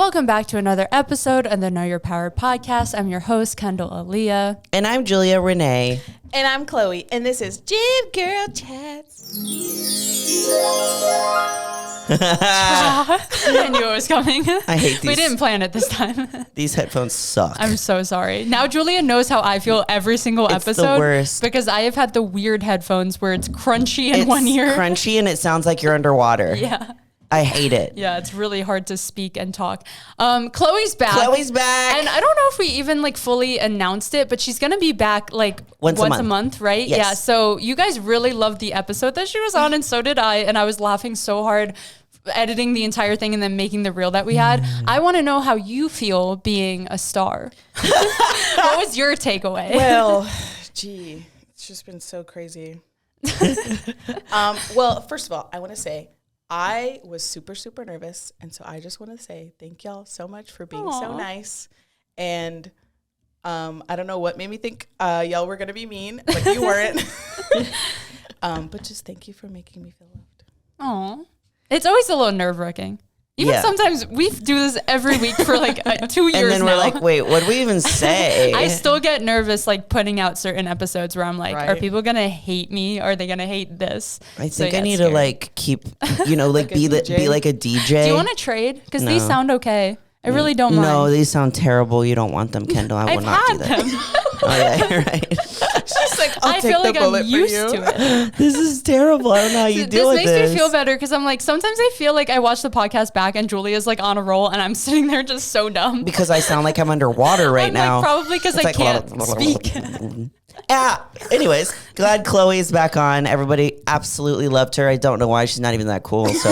Welcome back to another episode of the Know Your Power podcast. I'm your host, Kendall Aaliyah. And I'm Julia Renee. And I'm Chloe. And this is Gym Girl Chats. I knew it was coming. I hate these. We didn't plan it this time. These headphones suck. I'm so sorry. Now Julia knows how I feel every single It's episode. the worst. Because I have had the weird headphones where it's crunchy in one ear. It's crunchy and it sounds like you're underwater. Yeah. I hate it. Yeah, it's really hard to speak and talk. Chloe's back. Chloe's back. And I don't know if we even fully announced it, but she's going to be back once a month, right? Yes. Yeah. So you guys really loved the episode that she was on, and so did I. And I was laughing so hard editing the entire thing and then making the reel that we had. I want to know how you feel being a star. What was your takeaway? Well, gee, it's just been so crazy. Well, first of all, I want to say I was super, super nervous. And so I just want to say thank y'all so much for being so nice. And I don't know what made me think y'all were going to be mean, but you weren't. But just thank you for making me feel loved. Aw. It's always a little nerve-wracking. Even sometimes we do this every week for 2 years now. And then we're like, wait, what do we even say? I still get nervous putting out certain episodes where I'm like, are people going to hate me? Are they going to hate this? I think I need to keep, be like a DJ. Do you want to trade? Because these sound okay. I really don't mind. No, these sound terrible. You don't want them, Kendall. I will not do that. Them. Oh, yeah, you're right. She's like, I feel like I'm used to it. This is terrible. I don't know how you deal with this. This makes me feel better because I'm sometimes I feel like I watch the podcast back and Julia's on a roll and I'm sitting there just so dumb. Because I sound like I'm underwater right now. Probably because I can't speak. Yeah. Anyways, glad Chloe is back on. Everybody absolutely loved her. I don't know why she's not even that cool. So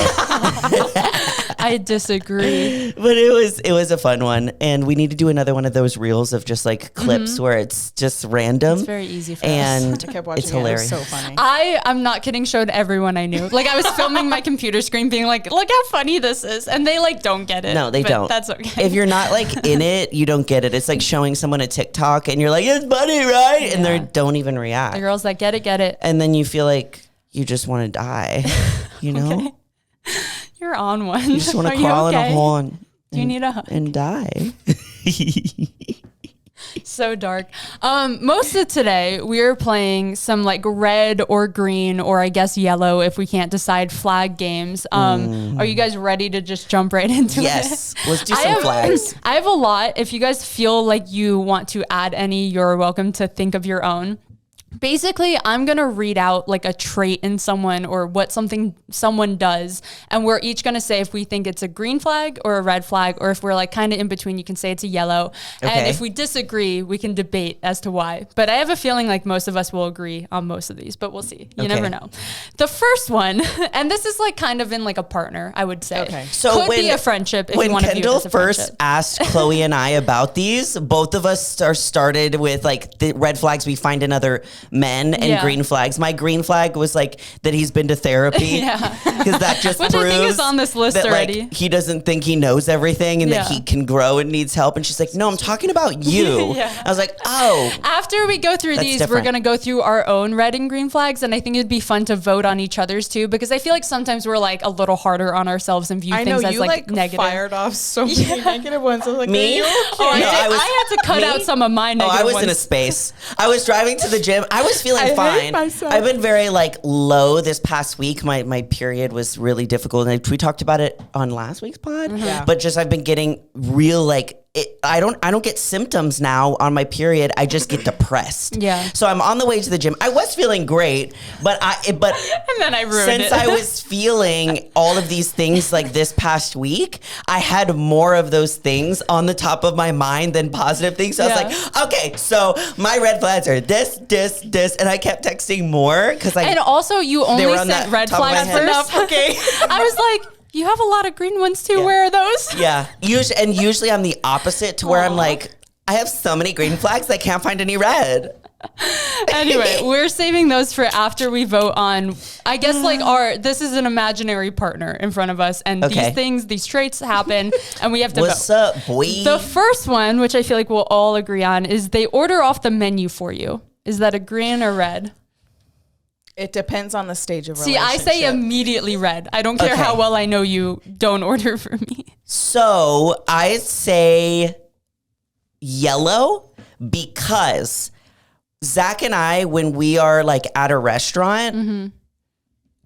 I disagree. But it was a fun one, and we need to do another one of those reels of just clips where it's just random. It's very easy for and us. I kept watching it's hilarious. It was so funny. I'm not kidding. Showed everyone I knew. I was filming my computer screen, being like, "Look how funny this is," and they don't get it. No, they don't. That's okay. If you're not in it, you don't get it. It's like showing someone a TikTok, and you're like, "It's funny, right?" And they don't even react. The girls that get it. And then you feel like you just want to die. You know. Okay. You're on one. You just want to crawl in a hole Do you need a hug? and die. So dark. Most of today we are playing some red or green or I guess yellow if we can't decide flag games. Are you guys ready to just jump right into it? Yes. Let's do some flags. I have a lot. If you guys feel like you want to add any, you're welcome to think of your own. Basically, I'm going to read out a trait in someone or what someone does. And we're each going to say if we think it's a green flag or a red flag, or if we're kind of in between, you can say it's a yellow. Okay. And if we disagree, we can debate as to why. But I have a feeling most of us will agree on most of these, but we'll see. You never know. The first one, and this is kind of in a partner, I would say. Okay. So could be a friendship if you want to view it as a friendship. When Kendall first asked Chloe and I about these, both of us started with the red flags we find in other men and green flags. My green flag was that he's been to therapy. Because that just Which proves I think is on this list that already. He doesn't think he knows everything and that he can grow and needs help. And she's like, no, I'm talking about you. I was like, oh. After we go through these, we're going to go through our own red and green flags. And I think it'd be fun to vote on each other's too, because I feel sometimes we're a little harder on ourselves and view things as negative. Fired off so many negative ones. I was like, me? Okay? I had to cut out some of my negative ones. I was in a space. I was driving to the gym. I was feeling fine. I've been very low this past week. My period was really difficult. And we talked about it on last week's pod. But just I've been getting real I don't get symptoms now on my period. I just get depressed. So I'm on the way to the gym. I was feeling great, but and then I ruined it. Since I was feeling all of these things this past week, I had more of those things on the top of my mind than positive things. So I was like, okay, so my red flags are this, and I kept texting more because and also you only sent red flags first. Okay, I was like, you have a lot of green ones too. Where are those? Yeah. Usually I'm the opposite to where I'm I have so many green flags, I can't find any red. Anyway, we're saving those for after we vote on, I guess this is an imaginary partner in front of us. And these traits happen and we have to vote. What's up, boy? The first one, which I feel we'll all agree on, is they order off the menu for you. Is that a green or red? It depends on the stage of See, relationship. I say immediately red. I don't care how well I know you. Don't order for me. So I say yellow because Zach and I, when we are like at a restaurant,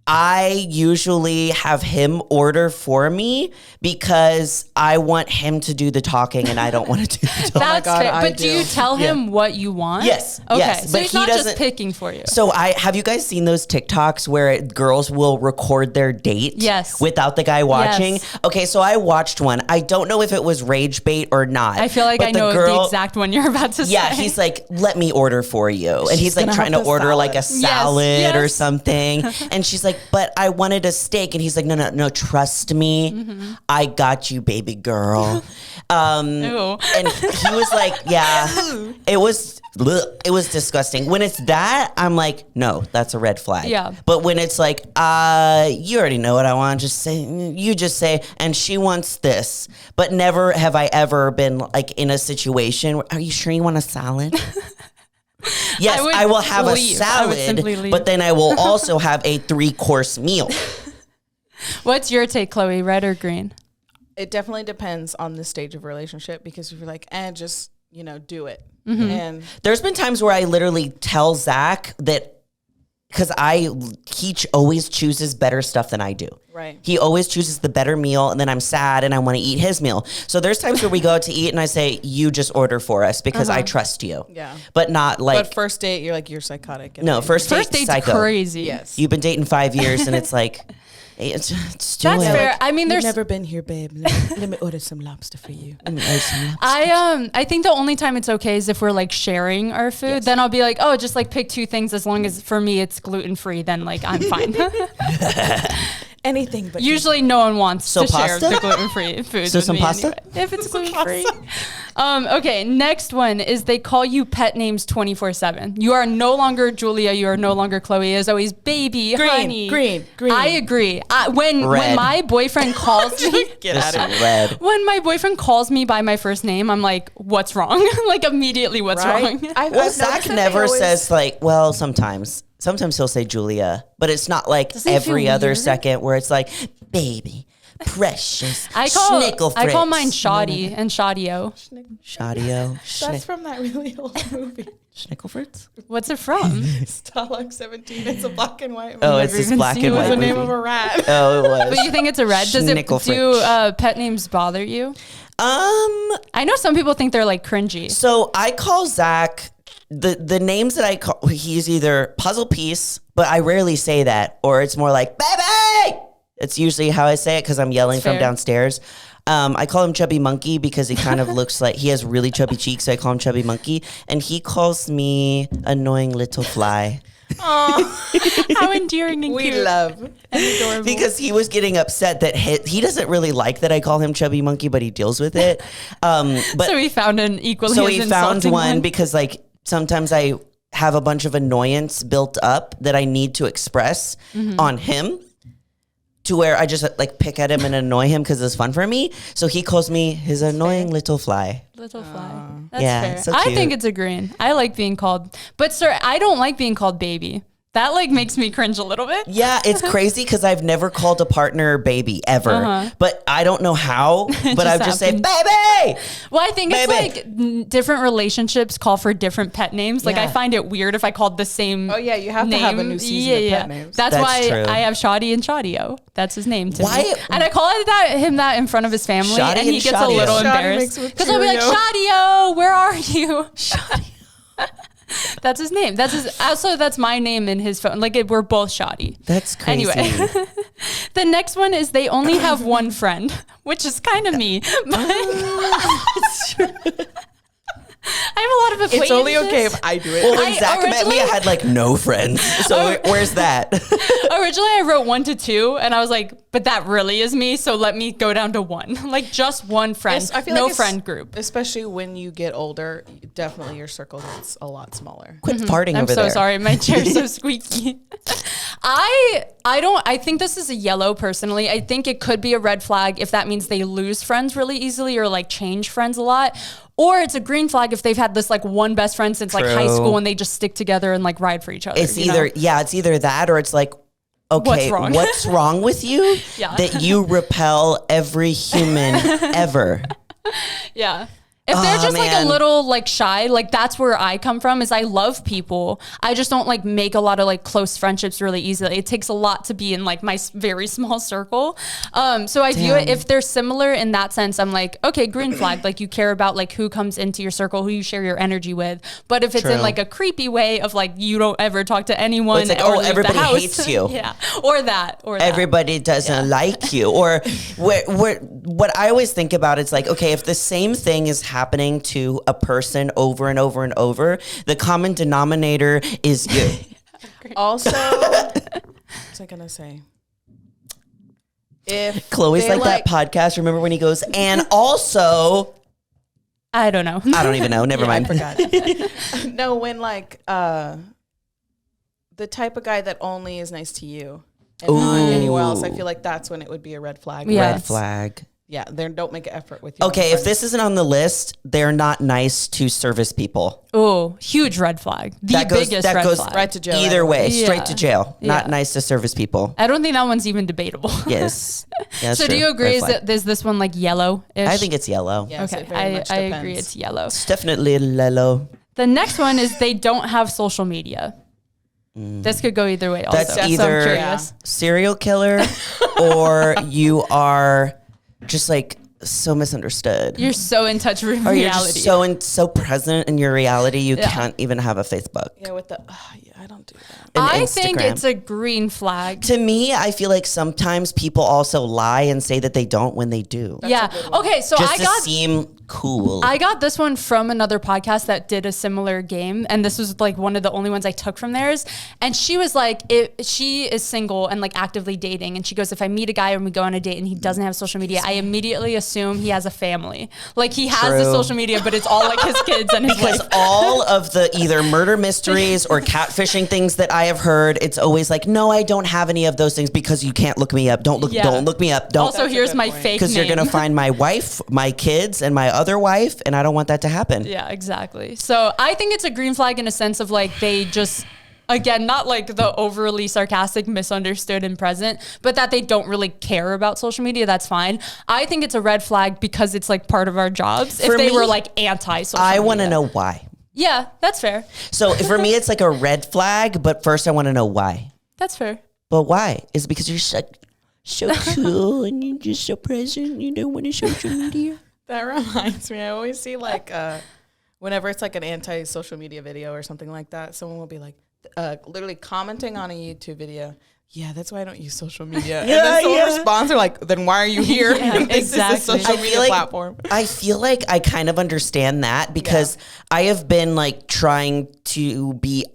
I usually have him order for me because I want him to do the talking and I don't want to do the talking. That's fair. But do you tell him what you want? Yes. Okay. Yes, So he's not just picking for you. So have you guys seen those TikToks where girls will record their date? Yes. Without the guy watching? Yes. Okay, so I watched one. I don't know if it was rage bait or not. I feel like I know the exact one you're about to say. Yeah, he's like, let me order for you. And he's like trying to order like a salad or something. And she's like, but I wanted a steak. And he's like, no, trust me. I got you, baby girl. And he was like, yeah, it was disgusting. When it's that, I'm like, no, that's a red flag. Yeah. But when it's like, you already know what I want, you just say, and she wants this. But never have I ever been like in a situation where, are you sure you want a salad? Yes, I will have a salad, but then I will also have a 3-course meal. What's your take, Chloe? Red or green? It definitely depends on the stage of relationship, because if you're like, just, do it. And there's been times where I literally tell Zach that, because he always chooses better stuff than I do. Right. He always chooses the better meal, and then I'm sad and I want to eat his meal. So there's times where we go out to eat and I say, you just order for us because I trust you. Yeah. But not like. But first date, you're like, you're psychotic. No, first date's psycho. Crazy. Yes. You've been dating 5 years and it's like, it's that's fair. I mean, You've never been here, babe. Let me order some lobster for you. I think the only time it's okay is if we're like sharing our food. Yes. Then I'll be like, just like pick 2 things, as long as for me it's gluten free. Then like I'm fine. Anything, but usually no one wants to pasta? share the gluten free food. So with some me pasta? Anyway, if it's gluten free. Okay, next one is they call you pet names 24/7. You are no longer Julia. You are no longer Chloe. It's always baby, honey. Green. I agree. When my boyfriend calls me, get out of here. Red. When my boyfriend calls me by my first name, I'm like, what's wrong? Like immediately, what's wrong? Zach never says like, well, sometimes he'll say Julia, but it's not like every other second where it's like, baby, precious, I call mine Shoddy and Shaddio. Shaddio. That's from that really old movie. Schnickelfritz? What's it from? Stalag 17. It's a black and white movie. Oh, it's this black and white movie. It was the movie. name of a rat. Oh, it was. But you think it's a red? Does it do pet names bother you? I know some people think they're like cringy. So I call Zach the names that I call. He's either puzzle piece, but I rarely say that, or it's more like baby. It's usually how I say it because I'm yelling from downstairs. I call him Chubby Monkey because he kind of looks like he has really chubby cheeks. So I call him Chubby Monkey, and he calls me Annoying Little Fly. Oh, how endearing and we cute. love and adorable. Because he was getting upset that he doesn't really like that I call him Chubby Monkey, but he deals with it. But so he found an equally. So he found one because like sometimes I have a bunch of annoyance built up that I need to express on him. To where I just like pick at him and annoy him because it's fun for me. So he calls me his annoying little fly. Little fly. That's fair. So I think it's a green. I like being called, but sir, I don't like being called baby. That like makes me cringe a little bit. Yeah, it's crazy because I've never called a partner baby ever, but I don't know how. But I just say baby. Well, I think it's like different relationships call for different pet names. Like I find it weird if I called the same. Oh yeah, you have to have a new season of pet names. That's why true. I have Shoddy and Shaddio. That's his name to me. And I call him that in front of his family, Shoddy and he gets a little embarrassed because I'll be like, Shaddio, where are you? Shaddio. That's his name. That's my name in his phone. Like we're both Shoddy. That's crazy. Anyway, the next one is they only have one friend, which is kind of me. But I have a lot of acquaintances. It's only okay if I do it. Well, when Zach met me, I had like no friends. So where's that? Originally, I wrote 1 to 2, and I was like, but that really is me. So let me go down to 1. Like just one friend, I feel no like friend group. Especially when you get older, definitely your circle gets a lot smaller. Quit farting I'm over so there. sorry. My chair's so squeaky. I think this is a yellow personally. I think it could be a red flag if that means they lose friends really easily or like change friends a lot. Or it's a green flag if they've had this like one best friend since like high school and they just stick together and like ride for each other. It's either that or it's like, okay, what's wrong with you that you repel every human ever? Yeah. If they're just like a little like shy, like that's where I come from is I love people. I just don't like make a lot of like close friendships really easily. It takes a lot to be in like my very small circle. So I view it, if they're similar in that sense, I'm like, okay, green flag. Like you care about like who comes into your circle, who you share your energy with. But if it's in like a creepy way of like, you don't ever talk to anyone. It's like, or everybody hates you. Yeah. Or that. Everybody doesn't like you. Or what I always think about is like, okay, if the same thing is happening to a person over and over and over, the common denominator is you. Also, what was I gonna say? If Chloe's like that podcast, remember when he goes, and also, I don't know. I don't even know. Never mind. I forgot. No, when like the type of guy that only is nice to you and not anywhere else, I feel like that's when it would be a red flag. Yeah. Red flag. Yeah, they don't make an effort with you. Okay, if this isn't on the list, they're not nice to service people. Oh, huge red flag. Biggest red flag. Right to jail. Either way, straight to jail. Not nice to service people. I don't think that one's even debatable. Yes. Yeah, so do you agree is this one like yellow-ish? I think it's yellow. Yes, okay, I agree it's yellow. It's definitely yellow. The next one is they don't have social media. This could go either way also. That's either serial killer or you are just like so misunderstood. You're so in touch with reality. Or you're just so present in your reality you can't even have a Facebook. Yeah, with the I don't do that. I think it's a green flag. To me, I feel like sometimes people also lie and say that they don't when they do. Okay, so just to seem cool. I got this one from another podcast that did a similar game, and this was like one of the only ones I took from theirs. And she was like, she is single and like actively dating, and she goes, if I meet a guy and we go on a date and he doesn't have social media, I immediately assume he has a family. Like he has the social media, but it's all like his kids and his wife. All of the either murder mysteries or catfishing things that I have heard, it's always like, no, I don't have any of those things because you can't look me up. Don't look me up. Don't. Also, here's my fake name. Because you're gonna find my wife, my kids, and my other wife, and I don't want that to happen. Yeah, exactly. So I think it's a green flag in a sense of like they just, again, not like the overly sarcastic, misunderstood and present, but that they don't really care about social media. That's fine. I think it's a red flag because it's like part of our jobs. If they were like anti-social media. I want to know why. Yeah, that's fair. So for me, it's like a red flag, but first I want to know why. That's fair. But why? Is it because you're so cool and you're just so present, you don't want to social media? That reminds me, I always see like, whenever it's like an anti-social media video or something like that, someone will be like, literally commenting on a YouTube video. Yeah, that's why I don't use social media. And then someone responds, they're like, then why are you here? This is a social media platform. I feel like I kind of understand that because I have been like trying to be...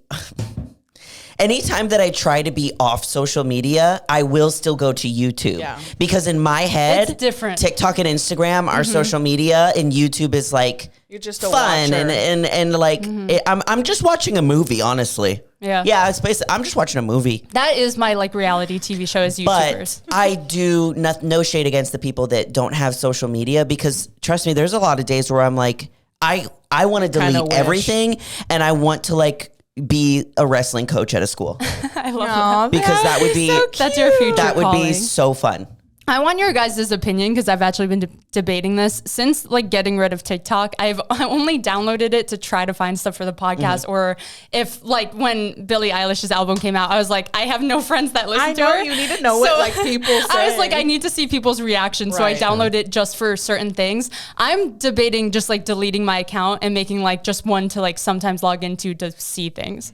Anytime that I try to be off social media, I will still go to YouTube. Yeah. Because in my head, it's different. TikTok and Instagram are social media, and YouTube is like you're just a fun watcher. and like I'm just watching a movie, honestly. Yeah, it's basically I'm just watching a movie. That is my like reality TV show as YouTubers. But I do no shade against the people that don't have social media because trust me, there's a lot of days where I'm like I want to delete everything and I want to like be a wrestling coach at a school. I love that. Because that would be so that's your future. That would be so fun. I want your guys' opinion because I've actually been debating this since like getting rid of TikTok. I only downloaded it to try to find stuff for the podcast, or if like when Billie Eilish's album came out, I was like, I have no friends that listen to her. You need to know what like people say. I was like, I need to see people's reactions, so I downloaded it just for certain things. I'm debating just like deleting my account and making like just one to like sometimes log into to see things.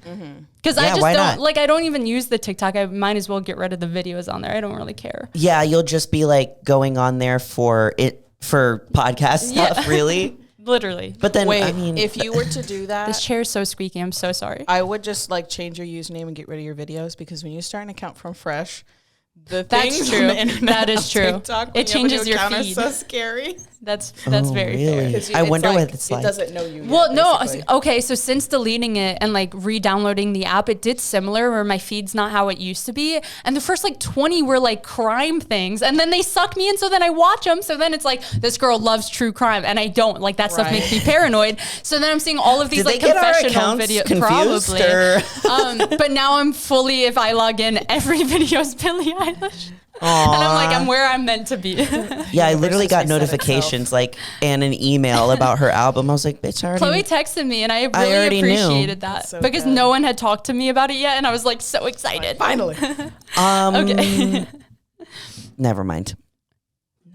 Because I just don't like, I don't even use the TikTok. I might as well get rid of the videos on there. I don't really care. Yeah, you'll just be like going on there for podcast stuff, really. Literally. But then, wait, I mean, if you were to do that, this chair is so squeaky. I'm so sorry. I would just like change your username and get rid of your videos because when you start an account from fresh, that's true. That is true. TikTok, it changes your feed. Is so scary. That's very fair. I wonder what it's like. It doesn't know you. Well, yet, no. Okay, so since deleting it and like re-downloading the app, it did similar where my feed's not how it used to be. And the first like 20 were like crime things, and then they suck me in. So then I watch them. So then it's like this girl loves true crime, and I don't. Like that stuff makes me paranoid. So then I'm seeing all of these like confessional videos. Probably. But now I'm fully, if I log in, every video is Billie Eilish. Aww. And I'm like, I'm where I'm meant to be. Yeah, I literally got notifications like and an email about her album. I was like, bitch, Chloe texted me, and I really appreciated that so because no one had talked to me about it yet, and I was like so excited. Finally. Okay. Never mind.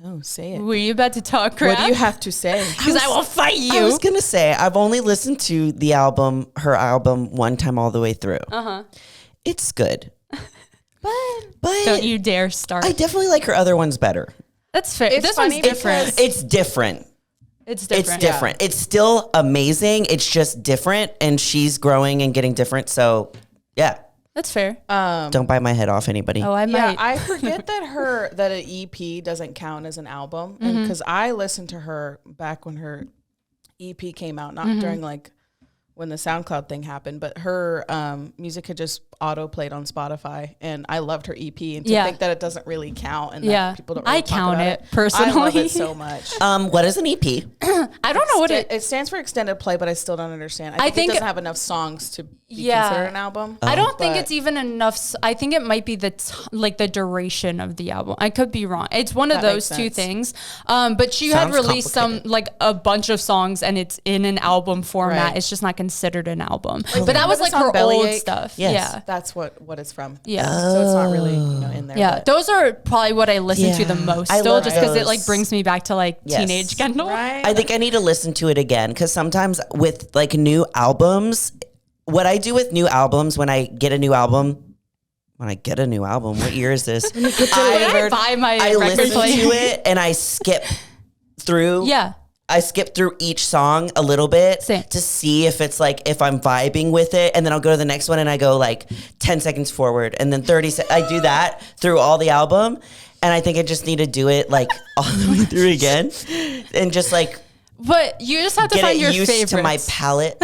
No, say it. Were you about to talk crap? What do you have to say? Because I will fight you. I was gonna say I've only listened to the album, her album, one time all the way through. It's good. But don't you dare start. I definitely like her other ones better. That's fair. This one's different. It's different. It's different. It's different. Yeah. It's still amazing. It's just different, and she's growing and getting different. So, yeah. That's fair. Don't bite my head off, anybody. Oh, I might. Yeah, I forget that an EP doesn't count as an album, because I listened to her back when her EP came out, not during like when the SoundCloud thing happened, but her music had just auto played on Spotify, and I loved her EP. And to think that it doesn't really count, and that people don't really talk count about it personally. I love it so much. What is an EP? I don't know what it stands for. Extended play, but I still don't understand. I think it doesn't have enough songs to be considered an album. I don't think it's even enough. I think it might be the duration of the album. I could be wrong. It's one of those two things. But she had released some like a bunch of songs, and it's in an album format. Right. It's just not considered an album. But that was like her old stuff. Yes. Yeah. That's what it's from. Yeah. So it's not really in there. Yeah. Those are probably what I listen to the most still, just because it like brings me back to like teenage Kendall. Right. I think I need to listen to it again, because sometimes with like new albums, what I do with new albums when I get a new album, what year is this? I listen to it and I skip through. Yeah. I skip through each song a little bit to see if it's like, if I'm vibing with it. And then I'll go to the next one and I go like 10 seconds forward and then 30 I do that through all the album. And I think I just need to do it like all the way through again. And just like, but you just have to find your favorites. Get used to my palette,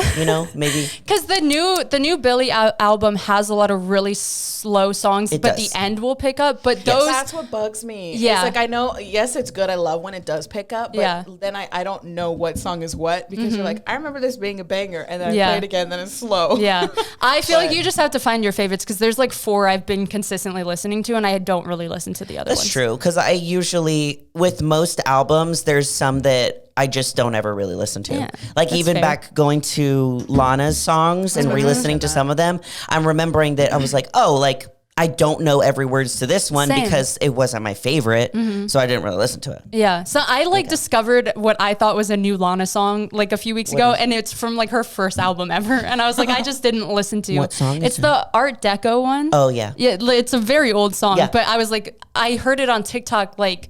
maybe. Because the new Billie album has a lot of really slow songs, but the end will pick up. But that's what bugs me. Yeah. It's like, I know, yes, it's good. I love when it does pick up, but then I don't know what song is what, because you're like, I remember this being a banger, and then I play it again, then it's slow. Yeah. I feel like you just have to find your favorites, because there's like 4 I've been consistently listening to, and I don't really listen to the other ones. That's true, because I usually, with most albums, there's some that I just don't ever really listen to. Yeah, like even back going to Lana's songs and re-listening to some of them, I'm remembering that I was like, oh, like I don't know every words to this one because it wasn't my favorite, so I didn't really listen to it. Yeah, so I discovered what I thought was a new Lana song like a few weeks ago, and it's from like her first album ever, and I was like, I just didn't listen to. What song? It's the Art Deco one. Oh yeah, yeah, it's a very old song, but I was like, I heard it on TikTok like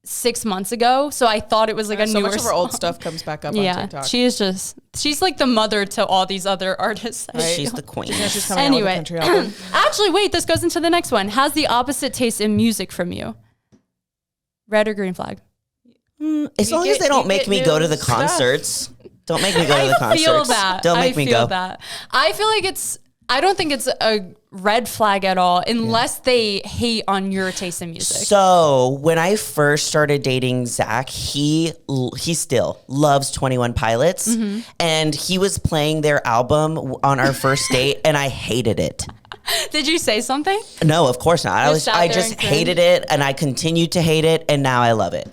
6 months ago, so I thought it was like a newer much of her old stuff comes back up on TikTok. She's like the mother to all these other artists. Right? She's the queen. She's coming out with a country album. Actually, wait, this goes into the next one. Has the opposite taste in music from you? Red or green flag? As long as they don't make me go to the concerts. Don't make me go to the concerts. I feel that. Don't make me go. I feel like I don't think it's a red flag at all unless they hate on your taste in music. So when I first started dating Zach, he still loves 21 Pilots, and he was playing their album on our first date, and I hated it. Did you say something? No, of course not. I just hated it, and I continued to hate it, and now I love it.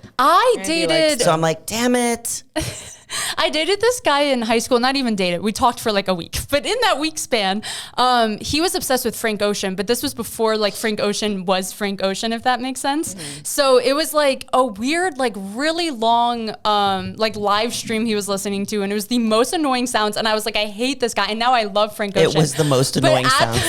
So I'm like, damn it. I dated this guy in high school, not even dated. We talked for like a week, but in that week span, he was obsessed with Frank Ocean, but this was before like Frank Ocean was Frank Ocean, if that makes sense. So it was like a weird, like really long, like live stream he was listening to, and it was the most annoying sounds. And I was like, I hate this guy. And now I love Frank Ocean. It was the most annoying sounds.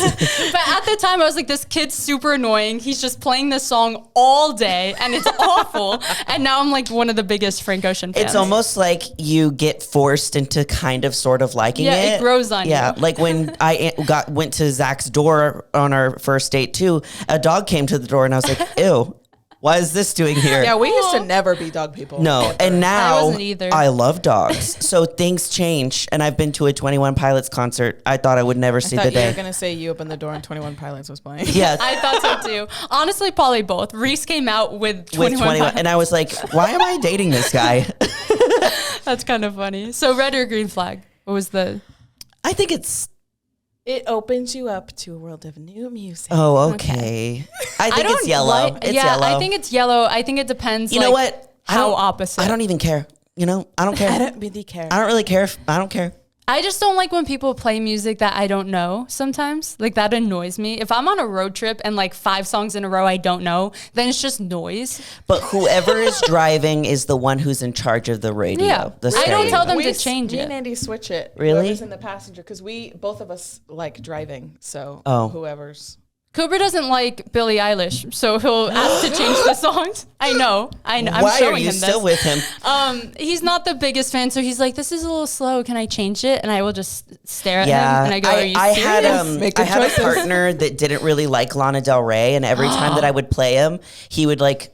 But at the time I was like, this kid's super annoying. He's just playing this song all day and it's awful. And now I'm like one of the biggest Frank Ocean fans. It's almost like you get forced into kind of sort of liking it. Yeah, it grows on you. Yeah, like when I went to Zach's door on our first date too, a dog came to the door and I was like, ew. Why is this doing here? Yeah, we used to never be dog people. No, ever. and now I wasn't either. I love dogs. So things change, and I've been to a 21 Pilots concert. I thought I would never see the I thought you day. were gonna say you opened the door and 21 Pilots was playing. Yeah, I thought so too. Honestly, probably both. Reese came out with 21 and I was like, why am I dating this guy? That's kind of funny. So red or green flag? What was the... I think it's... It opens you up to a world of new music. Oh, okay. I think it's yellow. It's yellow. I think it's yellow. I think it depends. You know what? How opposite. I don't even care. You know, I don't care. I don't really care. I don't really care. I don't care. I just don't like when people play music that I don't know sometimes. Like, that annoys me. If I'm on a road trip and like 5 songs in a row I don't know, then it's just noise. But whoever is driving is the one who's in charge of the radio. Yeah. The I don't tell them We to change Me it. and Andy switch it. Really? Whoever's in the passenger, because both of us like driving. So whoever's. Cooper doesn't like Billie Eilish, so he'll ask to change the songs. I know. I'm Why showing are you him still this. with him? He's not the biggest fan, so he's like, "This is a little slow. Can I change it?" And I will just stare at him, and I go, "Are you serious?" I had a partner that didn't really like Lana Del Rey, and every time that I would play him, he would like,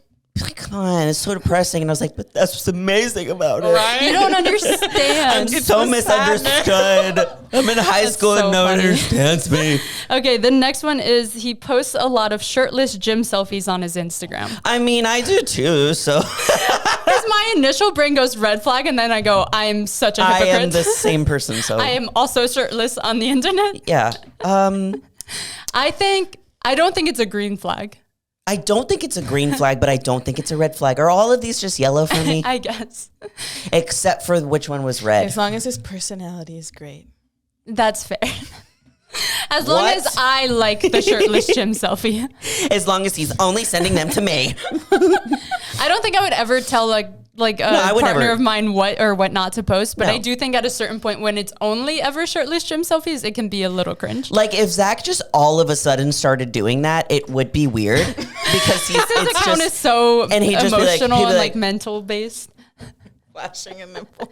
come on, it's so depressing. And I was like, but that's what's amazing about it. Right? You don't understand. I'm so misunderstood. I'm in high school so and no one funny. understands me. Okay, the next one is he posts a lot of shirtless gym selfies on his Instagram. I mean, I do too, so. Because my initial brain goes red flag, and then I go, I'm such a I hypocrite. am the same person, so. I am also shirtless on the internet. Yeah. I don't think it's a green flag. I don't think it's a green flag, but I don't think it's a red flag. Are all of these just yellow for me? I guess. Except for which one was red. As long as his personality is great. That's fair. As long as I like the shirtless gym selfie. As long as he's only sending them to me. I don't think I would ever tell a partner of mine what or what not to post, but I do think at a certain point when it's only ever shirtless gym selfies, it can be a little cringe. Like if Zach just all of a sudden started doing that, it would be weird because His account is so and he'd just emotional be and like mental based. Flashing a nipple.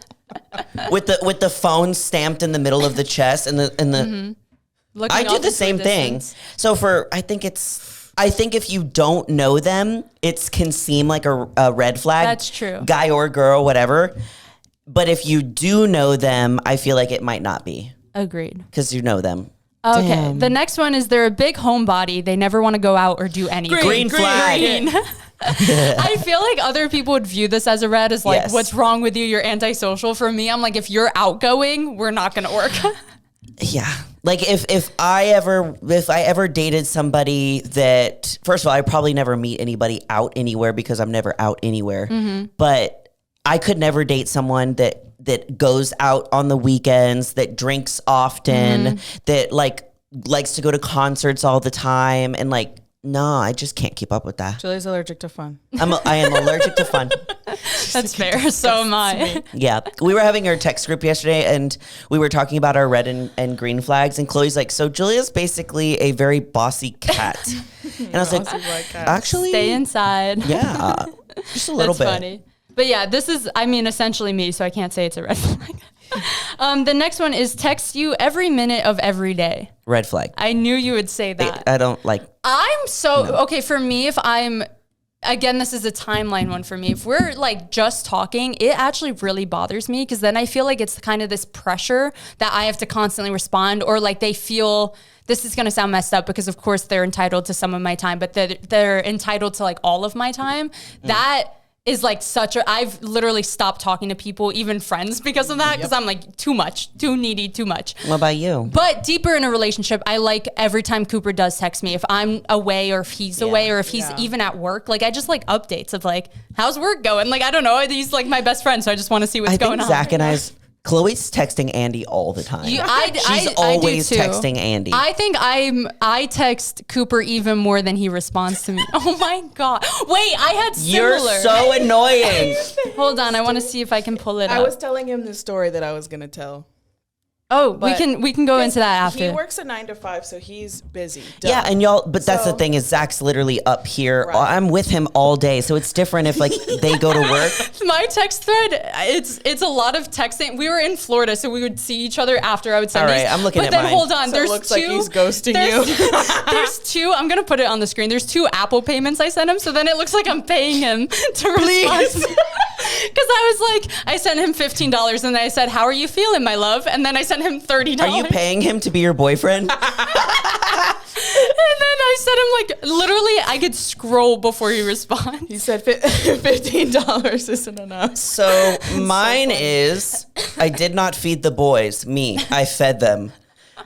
with the phone stamped in the middle of the chest and the Looking I do off the same into thing. distance. So I think if you don't know them, it can seem like a red flag. That's true. Guy or girl, whatever. But if you do know them, I feel like it might not be. Agreed. Because you know them. Okay. Damn. The next one is they're a big homebody. They never want to go out or do anything. Green flag. I feel like other people would view this as a red, as like, Yes. what's wrong with you? You're antisocial. For me, I'm like, if you're outgoing, we're not going to work. Yeah. Like if I ever dated somebody that, first of all, I probably never meet anybody out anywhere because I'm never out anywhere. Mm-hmm. But I could never date someone that goes out on the weekends, that drinks often, Mm-hmm. that like likes to go to concerts all the time, and like, no, I just can't keep up with that. Julie's allergic to fun. I am allergic to fun. That's fair. So am I. Yeah. We were having our text group yesterday and we were talking about our red and green flags. And Chloe's like, so Julia's basically a very bossy cat. And I was like, actually, Stay inside. yeah, just a little That's bit. funny. But yeah, this is, I mean, essentially me, so I can't say it's a red flag. The next one is text you every minute of every day. Red flag. I knew you would say that. I don't like. I'm so, okay, for me, if I'm, again, this is a timeline one for me. If we're like just talking, it actually really bothers me because then I feel like it's kind of this pressure that I have to constantly respond, or like they feel, this is going to sound messed up because of course they're entitled to some of my time, but they're entitled to like all of my time. That is like I've literally stopped talking to people, even friends, because of that, because I'm like too much, too needy, too much. What about you? But deeper in a relationship, I like every time Cooper does text me, if I'm away or if he's away or if he's even at work, like I just like updates of like, how's work going? Like, I don't know. He's like my best friend, so I just want to see what's going on. Zach and Chloe's texting Andy all the time. She's always I do too. texting Andy. I think I text Cooper even more than he responds to me. Oh my God. Wait, I had similar. You're so annoying. Hold on, I want to see if I can pull it up. I was telling him the story that I was going to tell. Oh, we can go into that after. He works a 9 to 5, so he's busy. Duh. Yeah, and y'all, but that's the thing is Zach's literally up here. Right. I'm with him all day, so it's different if like they go to work. My text thread, it's a lot of texting. We were in Florida, so we would see each other after I would send these. I'm looking but at then mine. Hold on, so there's it looks two. Like he's ghosting you. There's two. I'm gonna put it on the screen. There's 2 Apple payments I sent him, so then it looks like I'm paying him to respond. Because I sent him $15, and then I said, "How are you feeling, my love?" And then I sent him $30. Are you paying him to be your boyfriend? And then I said him literally, I could scroll before he responds. He said $15 isn't enough. So mine is, I did not feed the boys. Me, I fed them.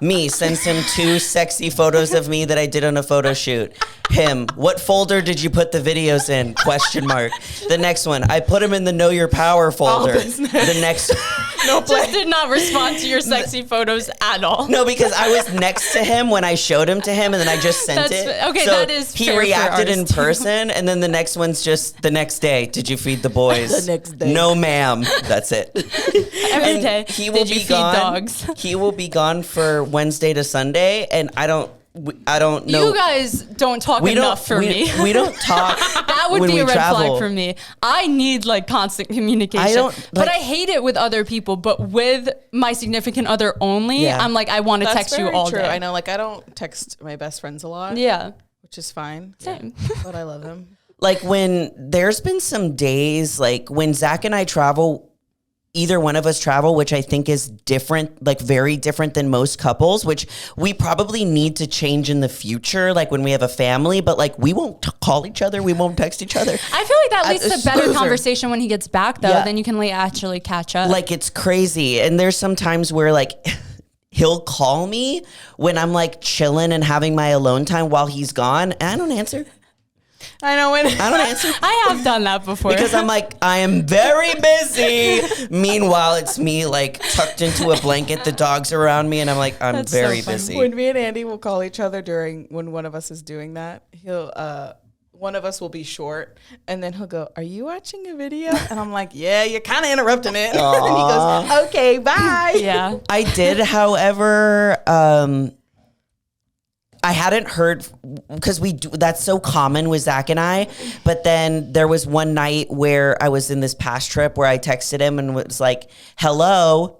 Me sends him 2 sexy photos of me that I did on a photo shoot. Him, what folder did you put the videos in? Question mark. The next one, I put him in the Know Your Power folder. The next just did not respond to your sexy photos at all. No, because I was next to him when I showed him to him, and then I just sent it. Okay, so that is he fair reacted in too. person, and then the next one's just the next day. Did you feed the boys? The next day. No, ma'am. That's it. Every day. He will be gone. Dogs? He will be gone for Wednesday to Sunday, and I don't know. You guys don't talk enough for me. We don't talk. That would be a red flag for me. I need constant communication. But I hate it with other people. But with my significant other only, I'm I want to text you all day. I know. I don't text my best friends a lot. Yeah. Which is fine. Same. But I love him. When there's been some days, when Zach and I travel, either one of us travel, which I think is different, very different than most couples, which we probably need to change in the future, when we have a family, but we won't call each other. We won't text each other. I feel like that leads to better conversation when he gets back, though. Yeah. Then you can actually catch up. It's crazy. And there's some times where he'll call me when I'm chilling and having my alone time while he's gone, and I don't answer. I know when I don't answer. I have done that before. Because I'm I am very busy. Meanwhile, it's me tucked into a blanket, the dogs are around me, and I'm I'm That's very so busy. When me and Andy will call each other when one of us is doing that, one of us will be short, and then he'll go, "Are you watching a video?" And I'm yeah, you're kind of interrupting it. And he goes, "Okay, bye." Yeah. I did, however, I hadn't heard, because that's so common with Zach and I, but then there was one night where I was in this past trip where I texted him and was hello,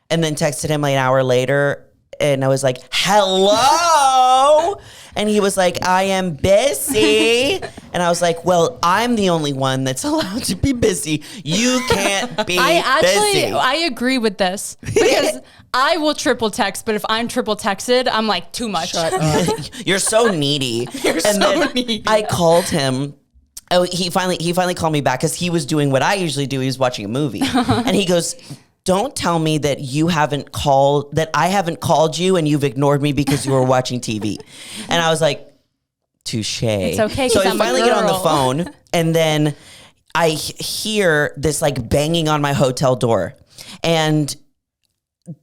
and then texted him an hour later, and I was hello, and he was I am busy, and I was well, I'm the only one that's allowed to be busy. You can't be busy. I agree with this, because I will triple text, but if I'm triple texted, I'm too much. Shut up. You're so needy. Needy. I called him. Oh, he finally called me back because he was doing what I usually do. He was watching a movie, and he goes, "Don't tell me that I haven't called you and you've ignored me because you were watching TV." And I was touche. It's okay. So I finally get on the phone, and then I hear this banging on my hotel door, and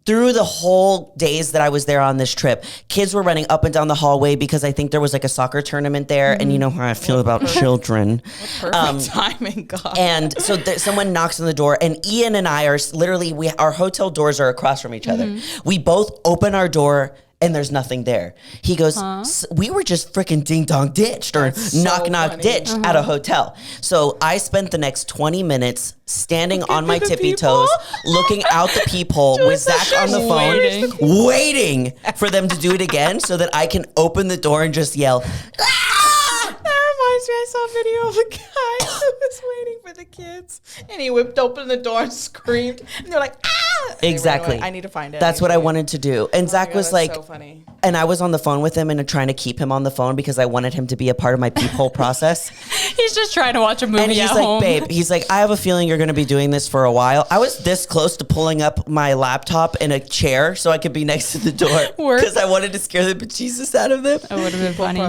through the whole days that I was there on this trip, kids were running up and down the hallway because I think there was a soccer tournament there. Mm-hmm. And you know how I feel about children. Perfect timing, God. And so someone knocks on the door, and Ian and I are literally, our hotel doors are across from each other. Mm-hmm. We both open our door, and there's nothing there. He goes, "We were just freaking ding dong ditched or knock ditched at a hotel." So I spent the next 20 minutes standing on my tippy toes, looking out the peephole with Zach on the phone, waiting for them to do it again so that I can open the door and just yell, "Ah!" That reminds me, I saw a video of a guy who was waiting for the kids, and he whipped open the door and screamed, and they're "Ah!" Exactly. I need to find it. That's what I wanted to do. And Zach was so funny. And I was on the phone with him and trying to keep him on the phone because I wanted him to be a part of my peephole process. He's just trying to watch a movie and he's at home. Babe, he's I have a feeling you're going to be doing this for a while. I was this close to pulling up my laptop in a chair so I could be next to the door because I wanted to scare the bejesus out of them. It would have been funny.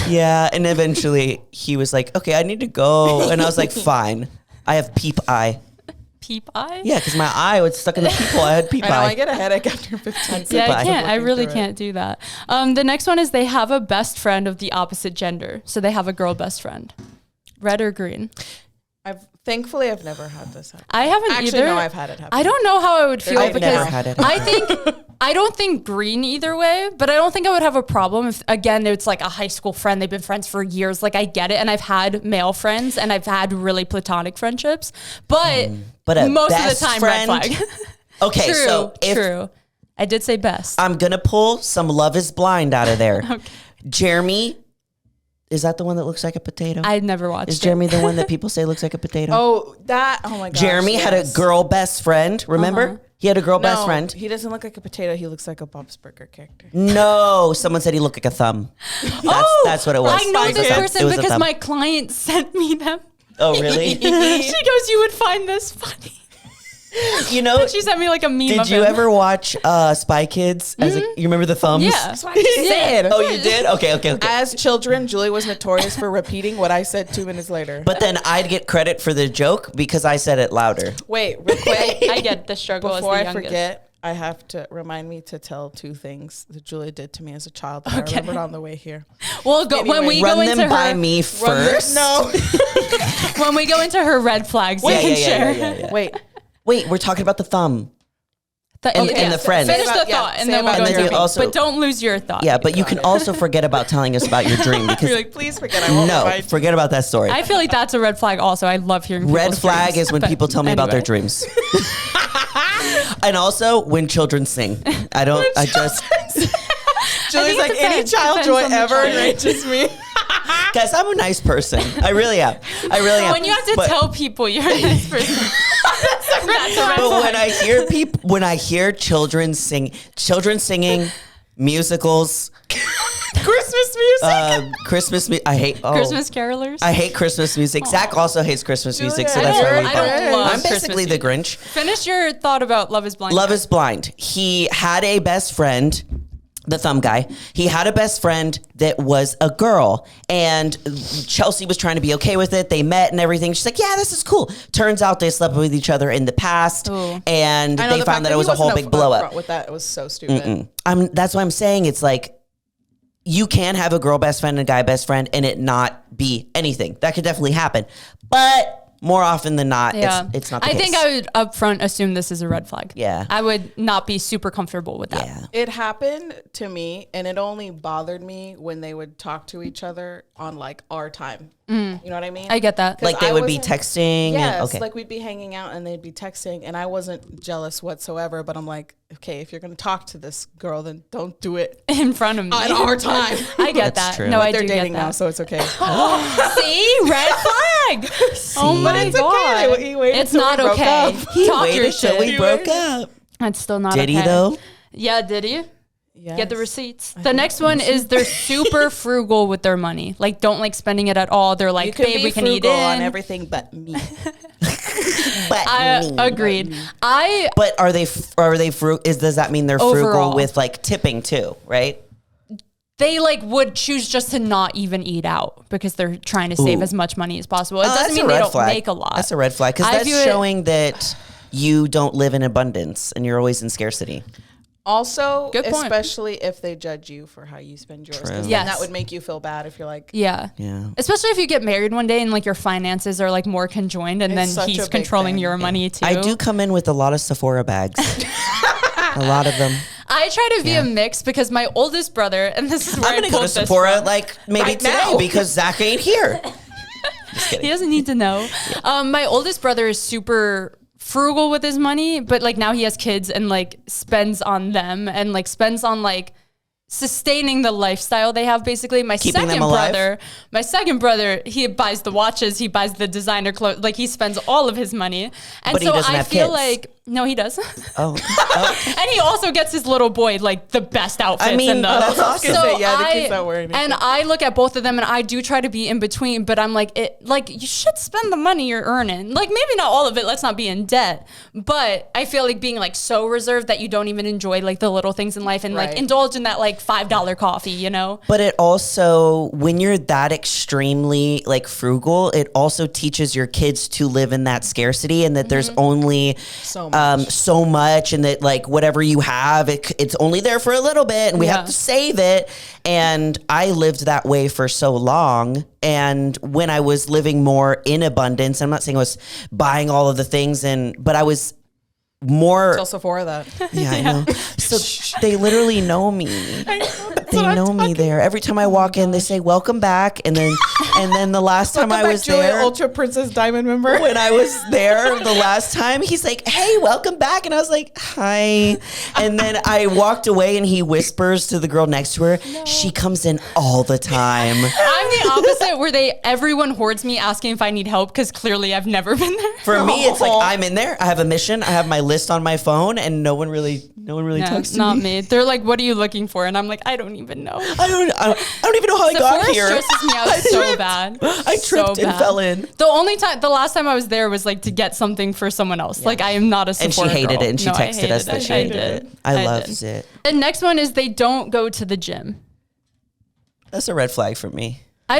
Yeah, and eventually he was okay, I need to go. And I was fine. I have peep eye. Peep eye? Yeah, because my eye was stuck in the peephole. I had peep eye. I get a headache after 15 Yeah, I can't. I really can't do that. The next one is they have a best friend of the opposite gender. So they have a girl best friend. Red or green? Thankfully I've never had this happen. I haven't Actually, either. No, I've had it happen. I don't know how I would feel I've because never had it I don't think green either way, but I don't think I would have a problem if, again, it's like a high school friend. They've been friends for years. Like, I get it. And I've had male friends and I've had really platonic friendships, but most of the time, red flag. Okay, true, so true. I did say best. I'm going to pull some Love is Blind out of there. Okay. Jeremy, is that the one that looks like a potato? I'd never watched it. Is Jeremy the one that people say looks like a potato? Oh my gosh. Jeremy had a girl best friend, remember? He had a girl best friend. He doesn't look like a potato. He looks like a Bob's Burger character. No, someone said he looked like a thumb. That's what it was. I know It was this a thumb. person It was a because thumb. my client sent me them. Oh, really? She goes, you would find this funny. You know, And she sent me like a meme did of you him. ever watch Spy Kids? You remember the thumbs? Yeah. That's what I just said. Oh, you did? Okay. As children, Julie was notorious for repeating what I said 2 minutes later. But then I'd get credit for the joke because I said it louder. Wait, real quick. I get the struggle Before as I the youngest. forget, I have to remind me to tell 2 things that Julia did to me as a child that I remembered on the way here. Well, when we Run go into them by her, me first. No. when we go into her red flags, we can share. Wait. Wait, we're talking about the thumb. And the friends. Finish the Say about- thought, yeah, and say then we'll about go And then into you it. also- But don't lose your thought. Yeah, but you can also forget about telling us about your dream because You're like, please forget. I won't no, remind you. forget about that story. I feel like that's a red flag. Also, I love hearing Red people's flag dreams, is when but people tell me about their anyway. dreams. And also when children sing. Julie's like, it any depends child joy on the ever child. enrages me. Guys, I'm a nice person. I really am. When you have to tell people you're a nice person, that's a red But flag. when I hear children singing musicals, Christmas music. I hate Christmas carolers. I hate Christmas music. Zach also hates Christmas music, so I that's why I don't love I'm basically Christmas the Grinch. Finish your thought about Love is Blind. Love is Blind. He had a best friend, the thumb guy. He had a best friend that was a girl, and Chelsea was trying to be okay with it. They met and everything. She's like, yeah, this is cool. Turns out they slept with each other in the past, and I know they the found fact that it was he a whole wasn't big blow up. upfront with that, it was so stupid. That's why I'm saying it's like, you can have a girl best friend and a guy best friend and it not be anything. That could definitely happen. But more often than not, it's not the case. I think I would upfront assume this is a red flag. Yeah. I would not be super comfortable with that. Yeah. It happened to me, and it only bothered me when they would talk to each other on like our time. You know what I mean? I get that. Like they would be texting. Yes, and, okay. like we'd be hanging out and they'd be texting, and I wasn't jealous whatsoever. But I'm like, okay, if you're gonna talk to this girl, then don't do it In front of me. on our time. I get That's that. true. No, I They're do dating get that. now, so it's okay. See? Red flag. Oh my But it's God. okay. He waited It's till we not broke okay. up. He Talk your waited till shit. we broke up. That's still not Did okay. he though? Yeah, did he? Yes. Get the receipts. The next one is they're super frugal with their money. Like, don't like spending it at all. They're You like, can babe, be we can eat frugal in. on everything but me. But Agreed. But are they does that mean they're frugal Overall. with like tipping too, right? They like would choose just to not even eat out because they're trying to save as much money as possible. It doesn't that's mean a they red don't flag. make a lot. That's a red flag because I that's view it- showing that you don't live in abundance and you're always in scarcity. Also, Good point. especially if they judge you for how you spend yours. 'Cause then Yes. that would make you feel bad if you're like, Yeah. Yeah. Especially if you get married one day and like your finances are like more conjoined and It's such then a he's big controlling thing. your money too. I do come in with a lot of Sephora bags. A lot of them. I try to be a mix because my oldest brother, and this is where I'm I gonna go pulled to this Sephora from. like maybe Right today now. because Zach ain't here. Just kidding. He doesn't need to know. My oldest brother is super frugal with his money, but like now he has kids and like spends on them and like spends on like sustaining the lifestyle they have basically. My Keeping them second alive? brother, he buys the watches, he buys the designer clothes, like he spends all of his money. And But he so doesn't I have feel kids. like no, he does. Oh. And he also gets his little boy like the best outfits. I mean, and the, that's awesome. So the kid's not wearing anything. and I look at both of them and I do try to be in between, but I'm like, you should spend the money you're earning. Like maybe not all of it. Let's not be in debt, but I feel like being like so reserved that you don't even enjoy like the little things in life and like Right. indulge in that like $5 coffee, you know? But it also, when you're that extremely like frugal, it also teaches your kids to live in that scarcity and that there's only so so much, and that like whatever you have, it's only there for a little bit, and we have to save it. And I lived that way for so long. And when I was living more in abundance, I'm not saying I was buying all of the things, but I was more. Tell Sephora that. Yeah, I know. So they literally know me. They know me there. Every time I walk in, they say, "Welcome back." And then the last time I was there, Ultra Princess Diamond member. When I was there the last time, he's like, "Hey, welcome back." And I was like, "Hi." And then I walked away, and he whispers to the girl next to her. No. She comes in all the time. I'm the opposite, where everyone hoards me asking if I need help, because clearly I've never been there. For me, it's like I'm in there. I have a mission. I have my list on my phone, and no one really talks to not me. They're like, "What are you looking for?" And I'm like, "I don't even know. I don't even know how I got here." Stresses me out so bad. I tripped and fell in. The last time I was there was like to get something for someone else. Yeah. Like, I am not a Sephora and she hated girl. it, and she texted us that she hated it. I loved it. The next one is they don't go to the gym. That's a red flag for me. I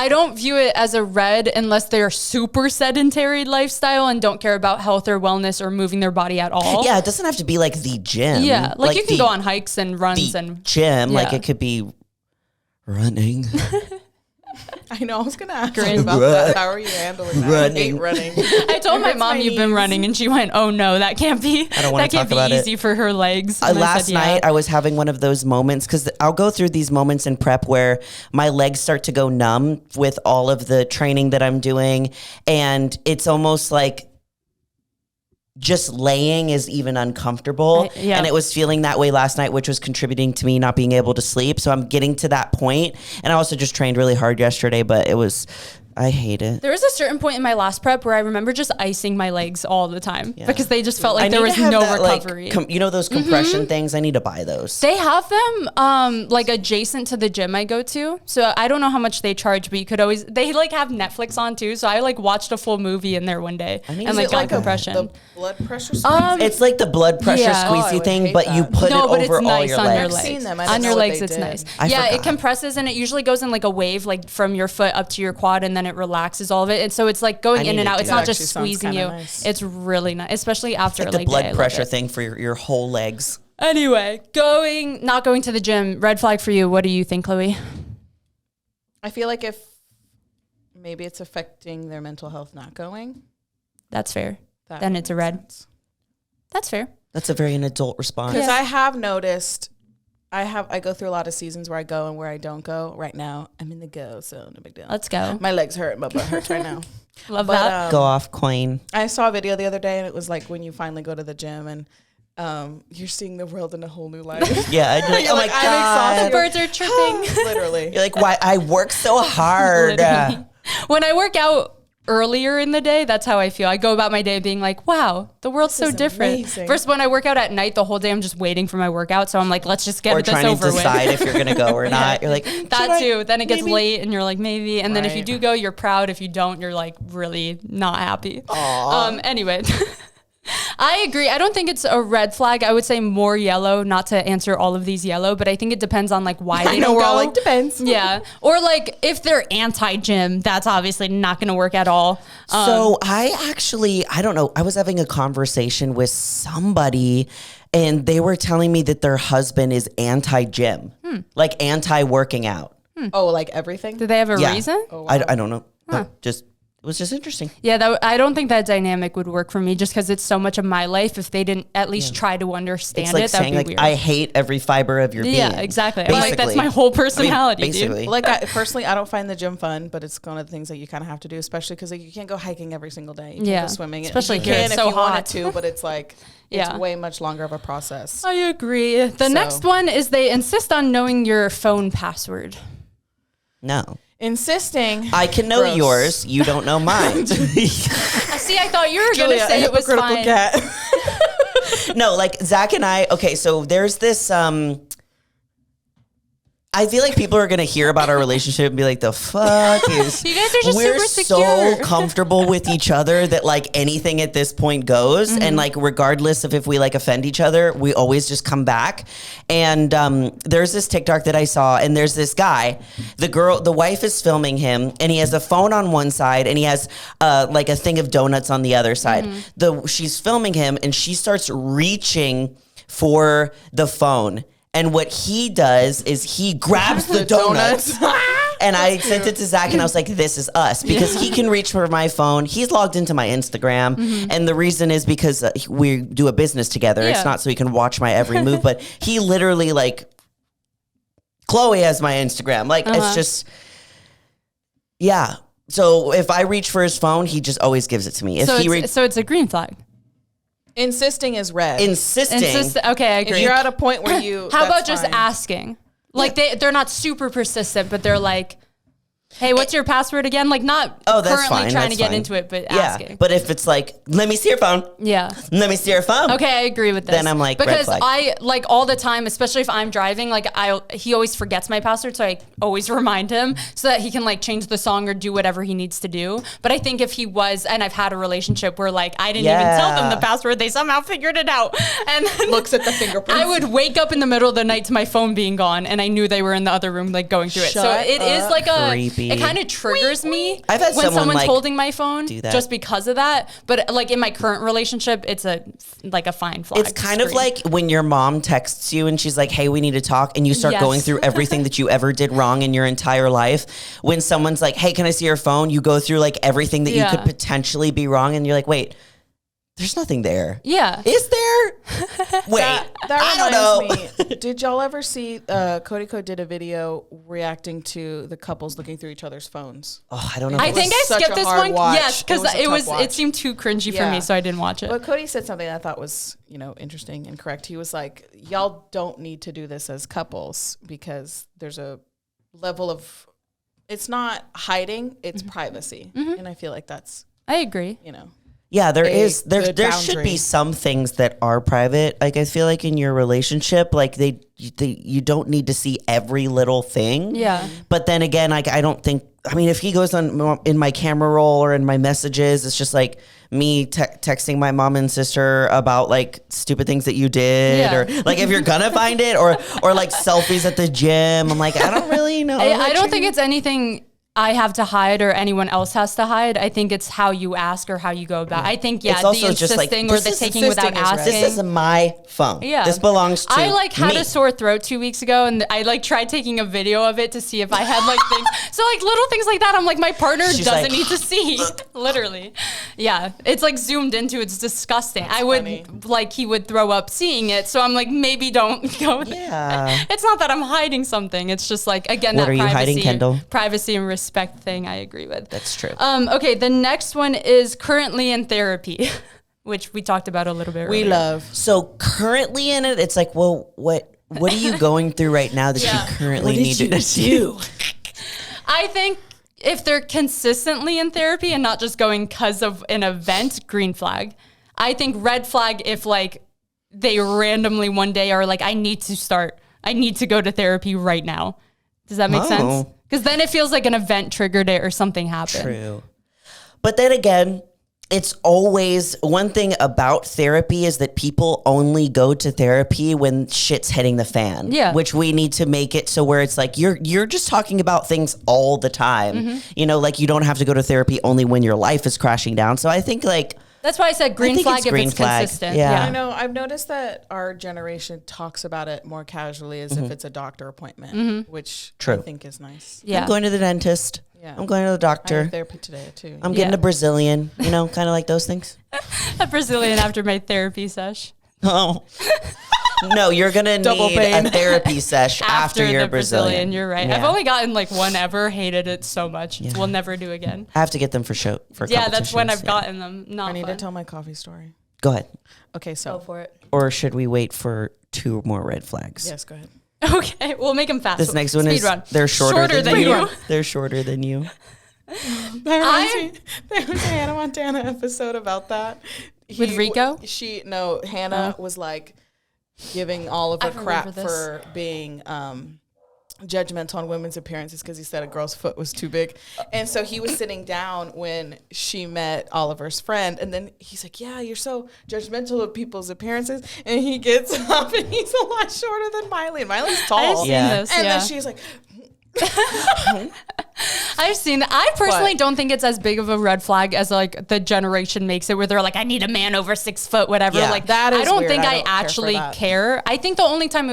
don't view it as a red unless they're super sedentary lifestyle and don't care about health or wellness or moving their body at all. Yeah, it doesn't have to be like the gym. Yeah, like you can go on hikes and runs and gym. Yeah. Like it could be running. I know. I was gonna ask you about that. How are you handling that? Running. I hate running. I told my mom you've been running, and she went, "Oh no, that can't be. I don't want to talk about it. That can't be easy for her legs." Last night I was having one of those moments, because I'll go through these moments in prep where my legs start to go numb with all of the training that I'm doing, and it's almost like just laying is even uncomfortable. And it was feeling that way last night, which was contributing to me not being able to sleep. So I'm getting to that point. And I also just trained really hard yesterday, but I hate it. There was a certain point in my last prep where I remember just icing my legs all the time because they just felt like there was no recovery. You know those compression things? I need to buy those. They have them like adjacent to the gym I go to. So I don't know how much they charge, but you could always, they like have Netflix on too. So I like watched a full movie in there one day and like got compression. The blood pressure squeezy? It's like the blood pressure squeezy thing, but you put it over all your legs. I've seen them. On your legs, it's nice. Yeah, it compresses and it usually goes in like a wave, like from your foot up to your quad, and then it relaxes all of it. And so it's like going in and out. It's not just squeezing you. Nice. It's really nice, especially after like a the blood pressure thing for your whole legs. Anyway, not going to the gym, red flag for you. What do you think, Chloe? I feel like if maybe it's affecting their mental health not going. That's fair. Then it's a red. Sense. That's fair. That's a very an adult response. Because I have noticed, I go through a lot of seasons where I go and where I don't go. Right now, I'm in the go, so no big deal. Let's go. My legs hurt, my butt hurts right now. Love that. Go off, queen. I saw a video the other day, and it was like when you finally go to the gym and you're seeing the world in a whole new light. Yeah, oh my God. The birds are chirping. Literally. You're like, why? I work so hard. When I work out earlier in the day, that's how I feel. I go about my day being like, wow, the world's so different. Amazing. First, when I work out at night, the whole day I'm just waiting for my workout. So I'm like, let's just get this over with. Or trying to decide if you're going to go or not. You're like, that too. Then it gets late and you're like, maybe. And then if you do go, you're proud. If you don't, you're like really not happy. Anyway. I agree. I don't think it's a red flag. I would say more yellow, not to answer all of these yellow, but I think it depends on like why they don't go. We're all like, depends. Yeah. Or like if they're anti-gym, that's obviously not going to work at all. So I don't know. I was having a conversation with somebody and they were telling me that their husband is anti-gym, like anti-working out. Oh, like everything? Do they have a reason? Oh, wow. I don't know. It was just interesting. Yeah, I don't think that dynamic would work for me just because it's so much of my life. If they didn't at least try to understand like that would be weird. I hate every fiber of your being. Yeah, exactly. Like, that's my whole personality, basically. Dude. Like personally, I don't find the gym fun, but it's one of the things that you kind of have to do, especially because like, you can't go hiking every single day. You can't go swimming. Especially here, it's so if you hot. wanted to, but it's like it's way much longer of a process. I agree. The next one is they insist on knowing your phone password. No. Insisting. I can know yours. You don't know mine. See, I thought you were going to say it was fine. No, like Zach and I, okay, so there's this, I feel like people are gonna hear about our relationship and be like, "The fuck is?" You guys are just We're super secure. so comfortable with each other that like anything at this point goes, and like regardless of if we like offend each other, we always just come back. And there's this TikTok that I saw, and there's this guy. The wife is filming him, and he has a phone on one side, and he has like a thing of donuts on the other side. She's filming him, and she starts reaching for the phone. And what he does is he grabs the donuts. And I sent it to Zach and I was like, this is us. Because he can reach for my phone. He's logged into my Instagram. And the reason is because we do a business together. It's not so he can watch my every move. But he literally like, Chloe has my Instagram. Like, it's just, yeah. So if I reach for his phone, he just always gives it to me. So it's a green flag. Insisting is red. Insisting. Okay, I agree. If you're at a point where you... How about just asking? Like, they're not super persistent, but they're like, hey, what's your password again? Like, not currently trying to get into it, but asking. But if it's like, let me see your phone. Yeah. Let me see your phone. Okay, I agree with this. Then I'm like, because red flag. I like all the time, especially if I'm driving, like he always forgets my password, so I always remind him so that he can like change the song or do whatever he needs to do. But I think if he was, and I've had a relationship where like I didn't even tell them the password, they somehow figured it out, and then looks at the fingerprints. I would wake up in the middle of the night to my phone being gone, and I knew they were in the other room like going through it. So it is like creepy. It kind of triggers me I've had when someone's like, holding my phone do that. just because of that. But like in my current relationship, it's a fine flag. It's kind of like when your mom texts you and she's like, hey, we need to talk. And you start going through everything that you ever did wrong in your entire life. When someone's like, hey, can I see your phone? You go through like everything that you could potentially be wrong. And you're like, wait, there's nothing there. Yeah. Is there? Wait, that reminds me. Did y'all ever see Cody Code did a video reacting to the couples looking through each other's phones? Oh, I don't know. I think I skipped this one. Yes, because it seemed too cringy for me, so I didn't watch it. But Cody said something I thought was, interesting and correct. He was like, y'all don't need to do this as couples because there's a level of, it's not hiding, it's privacy. And I feel like that's, I agree. Yeah, there should be some things that are private. Like I feel like in your relationship, like you don't need to see every little thing. Yeah. But then again, like I don't think. I mean, if he goes on in my camera roll or in my messages, it's just like me texting my mom and sister about like stupid things that you did, or like if you're gonna find it, or like selfies at the gym. I'm like, I don't really know. I don't think it's anything I have to hide or anyone else has to hide. I think it's how you ask or how you go about it. I think, it's the also just like, insisting or the taking without asking. This is my phone. Yeah. This belongs to me. I had a sore throat 2 weeks ago and I tried taking a video of it to see if I had things. So little things like that, I'm like, my partner doesn't need to see. Literally. Yeah. It's zoomed into, it's disgusting. That's funny. He would throw up seeing it. So I'm like, maybe don't go there. Yeah. It's not that I'm hiding something. It's just again, what that are you hiding, Kendall? Privacy and respect thing I agree with. That's true. Okay, the next one is currently in therapy, which we talked about a little bit earlier. We love. So currently in it, it's like, well, what are you going through right now that you currently need to do? I think if they're consistently in therapy and not just going because of an event, green flag. I think red flag if they randomly one day are like, I need to go to therapy right now. Does that make sense? Because then it feels like an event triggered it or something happened. True. But then again, it's always one thing about therapy is that people only go to therapy when shit's hitting the fan. Yeah. Which we need to make it so where it's like you're just talking about things all the time. You don't have to go to therapy only when your life is crashing down. So I think that's why I said green flag if it's consistent. Yeah. I know. I've noticed that our generation talks about it more casually as if it's a doctor appointment, which I think is nice. Yeah. I'm going to the dentist. Yeah. I'm going to the doctor. I have therapy today too. I'm getting a Brazilian, kind of like those things. A Brazilian after my therapy sesh. Oh. No, you're going to need a therapy sesh after you're Brazilian. You're right. Yeah. I've only gotten one ever. Hated it so much. Yeah. We'll never do again. I have to get them for that's when I've gotten them. I need to tell my coffee story. Go ahead. Okay, so. Go for it. Or should we wait for 2 more red flags? Yes, go ahead. Okay, we'll make them fast. This next one is they're shorter than you. They're shorter than you. There was a Hannah Montana episode about that. With Rico? Hannah was giving all of her crap for being judgmental on women's appearances because he said a girl's foot was too big. And so he was sitting down when she met Oliver's friend. And then he's like, yeah, you're so judgmental of people's appearances. And he gets up and he's a lot shorter than Miley. And Miley's tall. I've seen this, and then she's like... I've seen that. I personally don't think it's as big of a red flag as like the generation makes it, where they're like, I need a man over 6 foot, whatever. Yeah, like that is I don't weird. think I don't actually care. I think the only time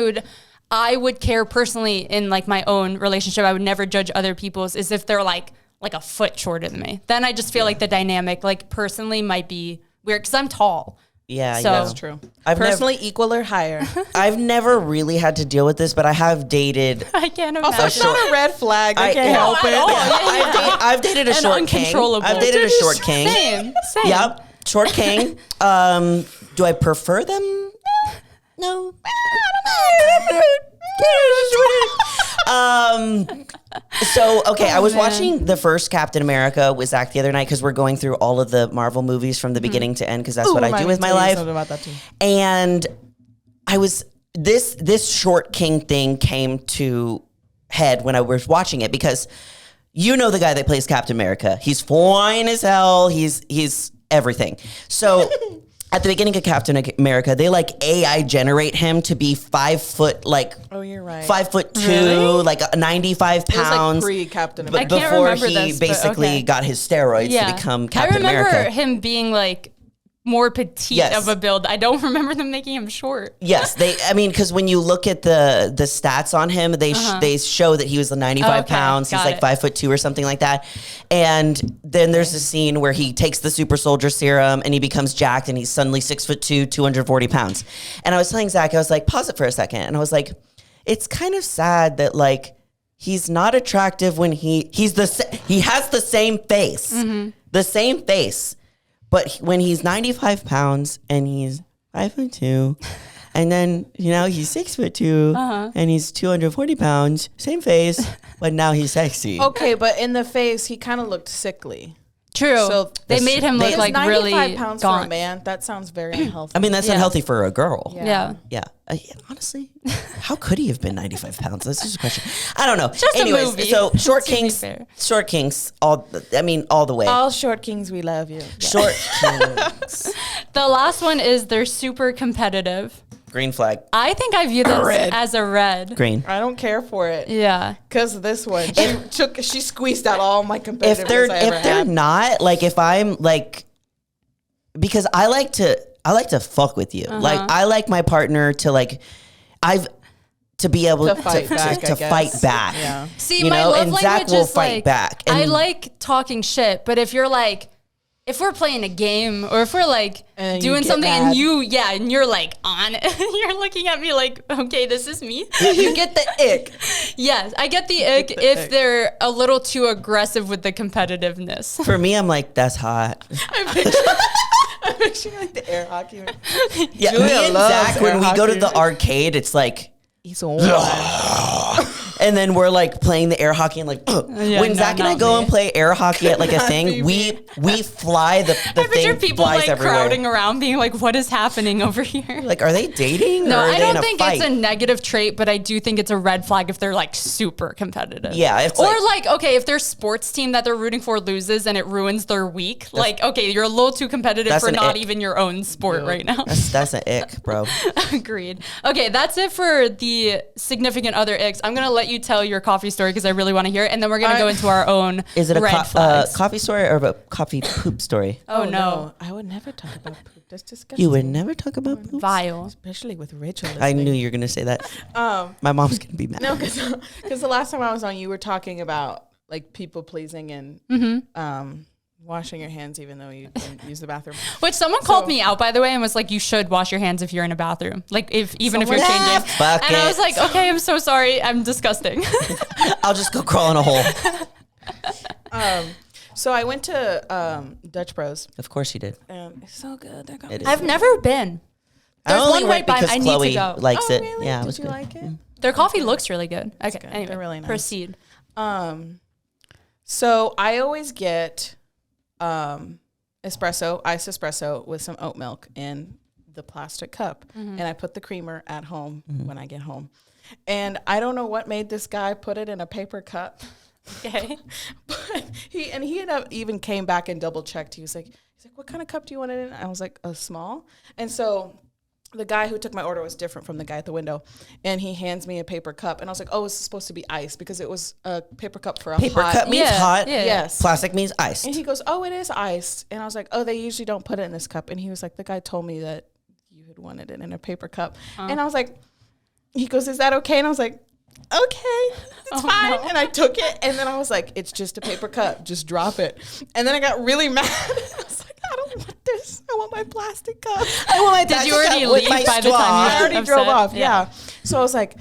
I would care personally in like my own relationship, I would never judge other people's, is if they're like a foot shorter than me. Then I just feel like the dynamic like personally might be weird because I'm tall. Yeah, so, that's true. I've personally equal or higher. I've never really had to deal with this, but I have dated. I can't imagine. Also, it's not a red flag. I can't help it. Yeah, I've dated a short king. I've dated a short king. Same. Yep, short king. Do I prefer them? No. So, okay, I was watching the first Captain America with Zach the other night because we're going through all of the Marvel movies from the beginning to end because that's what I do with my life. About that too. And I was this short king thing came to head when I was watching it because you know the guy that plays Captain America. He's fine as hell. He's everything. So at the beginning of Captain America, they like AI generate him to be 5 foot, like, oh, you're right, 5'2", really? like 95 pounds. It was like pre-Captain America. But I can't before remember he this, but basically okay. got his steroids to become Captain America. I remember him being like more petite of a build. I don't remember them making him short. Yes, because when you look at the stats on him, they show that he was 95 pounds. He's like 5'2" or something like that. And then there's a scene where he takes the super soldier serum and he becomes jacked and he's suddenly 6'2", 240 pounds. And I was telling Zach, I was like, pause it for a second. And I was like, it's kind of sad that like he's not attractive when he has the same face, the same face. But when he's 95 pounds and he's 5'2", and then, he's 6'2", and he's 240 pounds, same face, but now he's sexy. Okay, but in the face, he kind of looked sickly. True. So they made him look like really 95 pounds gaunt. for a man. That sounds very unhealthy. I mean, that's unhealthy for a girl. Yeah. Yeah. Honestly, how could he have been 95 pounds? That's just a question. I don't know. Just anyways, a movie. So short kings, all the way. All short kings, we love you. Short kings. The last one is they're super competitive. Green flag. I think I view this as a red. Green. I don't care for it. Yeah. Because of this one. She squeezed out all my competitiveness If they're not, like, if I'm like, because I like to fuck with you. Like, I like my partner to like, to be able to fight back. Yeah. See, my love and language Zach will is fight like, back. And I like talking shit, but if you're like, if we're playing a game or if we're like doing something and you're like on it, you're looking at me like, okay, this is me. You get the ick. Yes, I get the ick if they're a little too aggressive with the competitiveness. For me, I'm like, that's hot. I'm picturing like the air hockey. Yeah, Julia me and Zach, when we go to the arcade, it's like, he's on. and then we're like playing the air hockey and like when Zach and I go and play air hockey at like a thing, we fly the I picture thing people flies like everywhere. crowding around being like, what is happening over here? Like, are they dating? No, or are I they in don't a think fight? it's a negative trait, but I do think it's a red flag if they're like super competitive. Yeah, it's or like okay, if their sports team that they're rooting for loses and it ruins their week, like okay, you're a little too competitive for not even your own sport right now. That's an ick, bro. Agreed. Okay, that's it for the significant other icks. I'm gonna let you tell your coffee story because I really want to hear it, and then we're gonna go into our own. Is it a red flags. coffee story or a coffee poop story? Oh no, I would never talk about poop. That's disgusting. You would never talk about poop? vile. Especially with Rachel listening. I knew you were gonna say that. My mom's gonna be mad. No, because the last time I was on, you were talking about like people pleasing and washing your hands even though you didn't use the bathroom. Which someone called me out, by the way, and was like, you should wash your hands if you're in a bathroom. Like, even if you're changing. Fuck and it. I was like, okay, I'm so sorry. I'm disgusting. I'll just go crawl in a hole. So I went to Dutch Bros. Of course you did. It's so good. They're It is. I've never been. There's I only one went right by. because I need Chloe to go. likes it. Really? Yeah, it Did was you good. like it? Their coffee looks really good. Okay, good. anyway, They're really nice. proceed. So I always get espresso, iced espresso with some oat milk and the plastic cup, and I put the creamer at home when I get home. And I don't know what made this guy put it in a paper cup. Okay. But he ended up even came back and double checked. He's like, what kind of cup do you want it in? I was like, a small. And so the guy who took my order was different from the guy at the window. And he hands me a paper cup. And I was like, oh, it's supposed to be ice because it was a paper cup for a paper hot. Cup means hot. Yeah. Yes. Plastic means iced. And he goes, oh, it is iced. And I was like, oh, they usually don't put it in this cup. And he was like, the guy told me that you had wanted it in a paper cup. And I was like, he goes, is that okay? And I was like, okay, it's fine. No. And I took it. And then I was like, it's just a paper cup. Just drop it. And then I got really mad. I was like, I don't want this. I want my plastic cup. I want my Did you already leave by the time you I already drove off. Yeah. So I was like,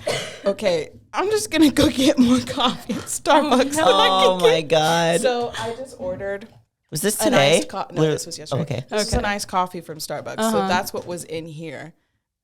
okay, I'm just going to go get more coffee at Starbucks. Oh my God. So I just ordered. Was this today? No, this was yesterday. Okay. This is a nice coffee from Starbucks. So that's what was in here.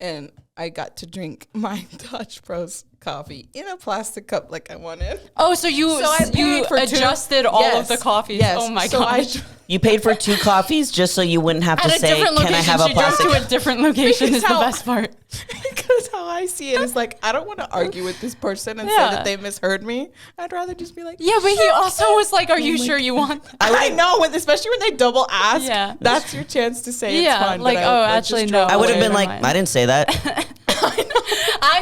And I got to drink my Dutch Bros coffee in a plastic cup like I wanted. Oh, so you adjusted all of the coffees. Yes. Oh my gosh. You paid for 2 coffees just so you wouldn't have to say, can I have a plastic? She drove to a different location is the best part. Because how I see it is like, I don't want to argue with this person and say that they misheard me. I'd rather just be like, yeah, but he also was like, are you sure you want that? I know, especially when they double ask. Yeah. That's your chance to say it's fine. Like, actually, no. I would have been like, I didn't say that. I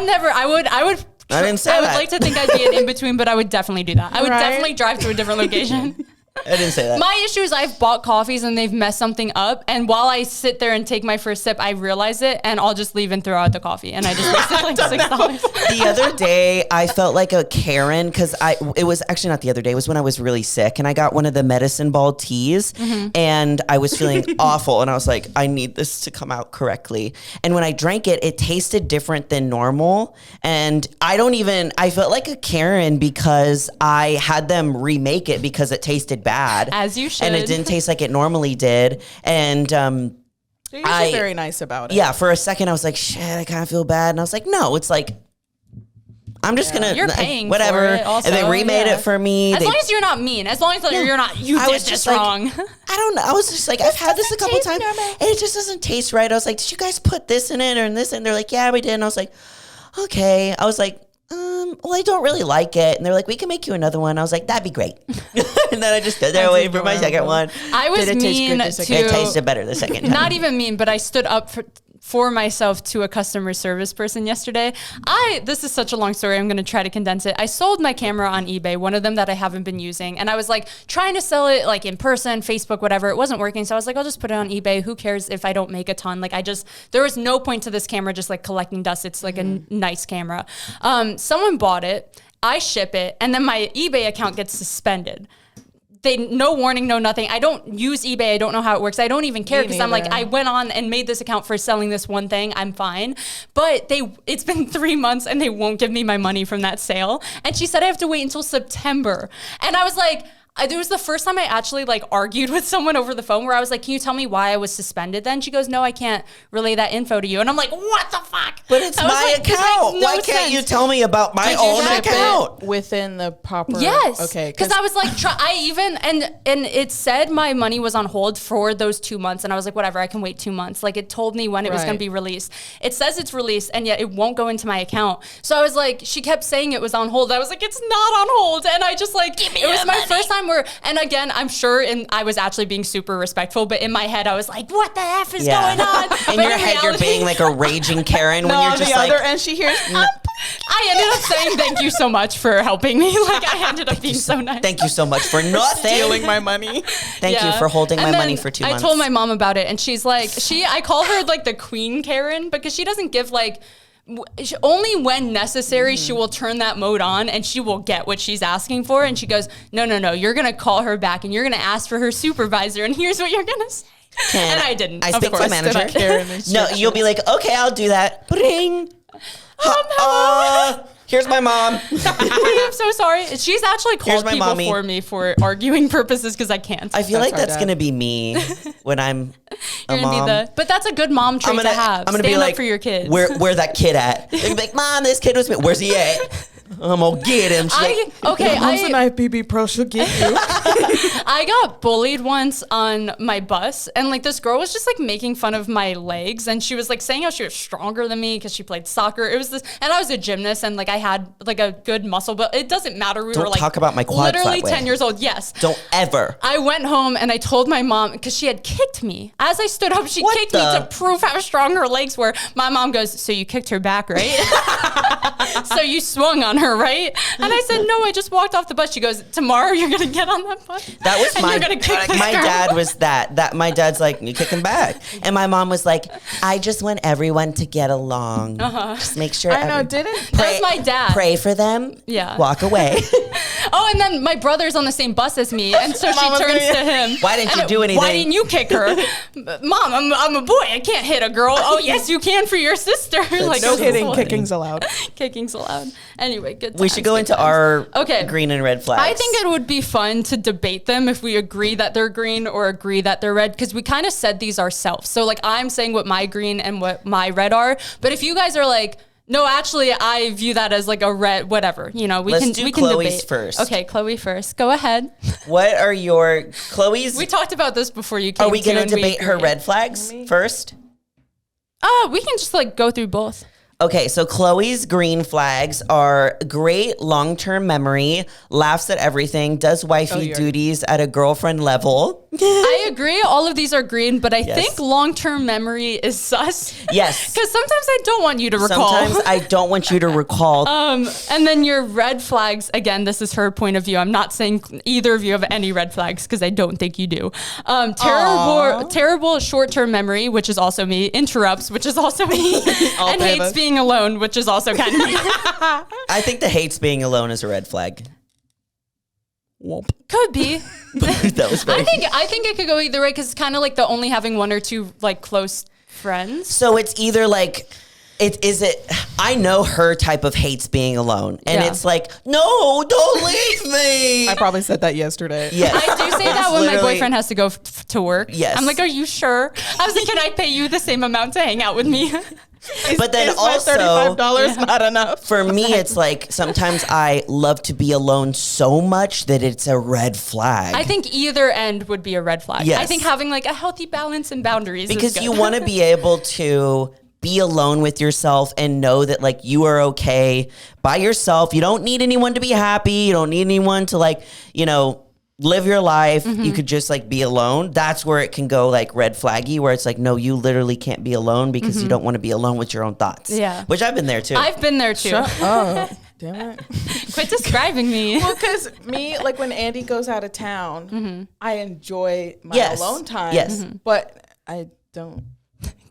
didn't say that. I would like to think I'd be an in-between, but I would definitely do that. I would definitely drive to a different location. I didn't say that. My issue is I've bought coffees and they've messed something up. And while I sit there and take my first sip, I realize it and I'll just leave and throw out the coffee. And I just wasted like $6. The other day, I felt like a Karen because it was actually not the other day. It was when I was really sick and I got one of the medicine ball teas and I was feeling awful. And I was like, I need this to come out correctly. And when I drank it, it tasted different than normal. And I felt like a Karen because I had them remake it because it tasted bad. As you should. And it didn't taste like it normally did. And they're usually very nice about it. Yeah, for a second I was like, shit, I kind of feel bad. And I was like, no, it's like, I'm just gonna you're paying whatever. For it also. And they remade it for me. As long as you're not mean. As long as you're not you did this wrong. I don't know. I was just like, I've had this a couple times and it just doesn't taste right. I was like, did you guys put this in it or in this? And they're like, yeah, we did. And I was like, okay. I was like, well, I don't really like it. And they're like, we can make you another one. I was like, that'd be great. And then I just stood there waiting for my second one. I was mean to... It tasted better the second time. Not even mean, but I stood up for myself to a customer service person yesterday. This is such a long story. I'm going to try to condense it. I sold my camera on eBay, one of them that I haven't been using. And I was like trying to sell it like in person, Facebook, whatever. It wasn't working. So I was like, I'll just put it on eBay. Who cares if I don't make a ton? Like there was no point to this camera just like collecting dust. It's like a nice camera. Someone bought it. I ship it. And then my eBay account gets suspended. No warning, no nothing. I don't use eBay. I don't know how it works. I don't even care because I'm like, I went on and made this account for selling this one thing. I'm fine. But it's been 3 months and they won't give me my money from that sale. And she said I have to wait until September. And I was like, it was the first time I actually like argued with someone over the phone where I was like, can you tell me why I was suspended then? She goes, no, I can't relay that info to you. And I'm like, what the fuck? But it's my account. Why can't you tell me about my own account? Within the proper... Yes. Okay. Because I was like, and it said my money was on hold for those 2 months. And I was like, whatever, I can wait 2 months. Like it told me when it was going to be released. It says it's released and yet it won't go into my account. So I was like, she kept saying it was on hold. I was like, it's not on hold. And I just like, it was my first time and again, I'm sure I was actually being super respectful, but in my head, I was like, what the F is going on? In your head, you're being like a raging Karen when you're just like... on the other end, she hears... I ended up saying thank you so much for helping me. Like I ended up being so nice. Thank you so much for not stealing my money. Thank you for holding my money for 2 months. I told my mom about it and she's like, I call her like the Queen Karen because she doesn't give like... Only when necessary, she will turn that mode on and she will get what she's asking for. And she goes, no, you're going to call her back and you're going to ask for her supervisor. And here's what you're going to say. And I didn't. I speak to the manager. No, you'll be like, okay, I'll do that. Bring. Here's my mom. I'm so sorry. She's actually called people for me for arguing purposes because I can't. I feel like that's going to be me when I'm a mom. But that's a good mom trait to have. I'm going to be like, up for your kids. Where that kid at? They're going to be like, Mom, this kid was me. Where's he at? I'm gonna get him. Mom's a knife, BB Pro, she'll get you. I got bullied once on my bus, and like this girl was just like making fun of my legs, and she was like saying how she was stronger than me because she played soccer. It was this, and I was a gymnast, and like I had like a good muscle, but it doesn't matter. We were like talk about my quads literally that way. 10 years old. Yes. Don't ever. I went home and I told my mom because she had kicked me. As I stood up, she kicked me to prove how strong her legs were. My mom goes, "So you kicked her back, right?" So you swung on her, right? And I said, "No, I just walked off the bus." She goes, "Tomorrow you're gonna get on that bus." That was my dad was that my dad's like, "You kick him back," and my mom was like, "I just want everyone to get along. Just make sure." I know, didn't that's my dad. Pray for them. Yeah. Walk away. Oh, and then my brother's on the same bus as me, and so she turns to him. Why didn't you do anything? Why didn't you kick her? Mom, I'm a boy. I can't hit a girl. Oh, yes, you can for your sister. Like, no kidding. Kicking's allowed. Kicking's allowed. Anyway, good times. We should go into our green and red flags. I think it would be fun to debate them if we agree that they're green or agree that they're red, because we kind of said these ourselves. So like I'm saying what my green and what my red are, but if you guys are like, no, actually, I view that as like a red, whatever. You know, we can Chloe's debate first. Okay, Chloe first. Go ahead. What are your Chloe's? We talked about this before you came. Are we going to debate her red flags first? We can just like go through both. Okay, so Chloe's green flags are great long-term memory, laughs at everything, does wifey duties at a girlfriend level. I agree. All of these are green, but I think long-term memory is sus. Yes. Because sometimes I don't want you to recall. Sometimes I don't want you to recall. And then your red flags, again, this is her point of view. I'm not saying either of you have any red flags because I don't think you do. Terrible short-term memory, which is also me. Interrupts, which is also me. And hates being alone, which is also kind of me. I think the hates being alone is a red flag. Could be. That was very I think it could go either way because it's kind of like the only having one or two like close friends. So it's either like I know her type of hates being alone, and it's like, no, don't leave me. I probably said that yesterday. Yes. I do say that when my boyfriend has to go to work. Yes. I'm like, are you sure? I was like, can I pay you the same amount to hang out with me? But then also $35 not enough. For me, it's like sometimes I love to be alone so much that it's a red flag. I think either end would be a red flag. Yes. I think having like a healthy balance and boundaries because is good. you want to be able to be alone with yourself and know that like you are okay by yourself. You don't need anyone to be happy. You don't need anyone to like, live your life. You could just like be alone. That's where it can go like red flaggy, where it's like, no, you literally can't be alone because you don't want to be alone with your own thoughts. Yeah. Which I've been there too. I've been there too. Oh, damn it. Quit describing me. Well, because me, like when Andy goes out of town, I enjoy my alone time. Yes. But I don't.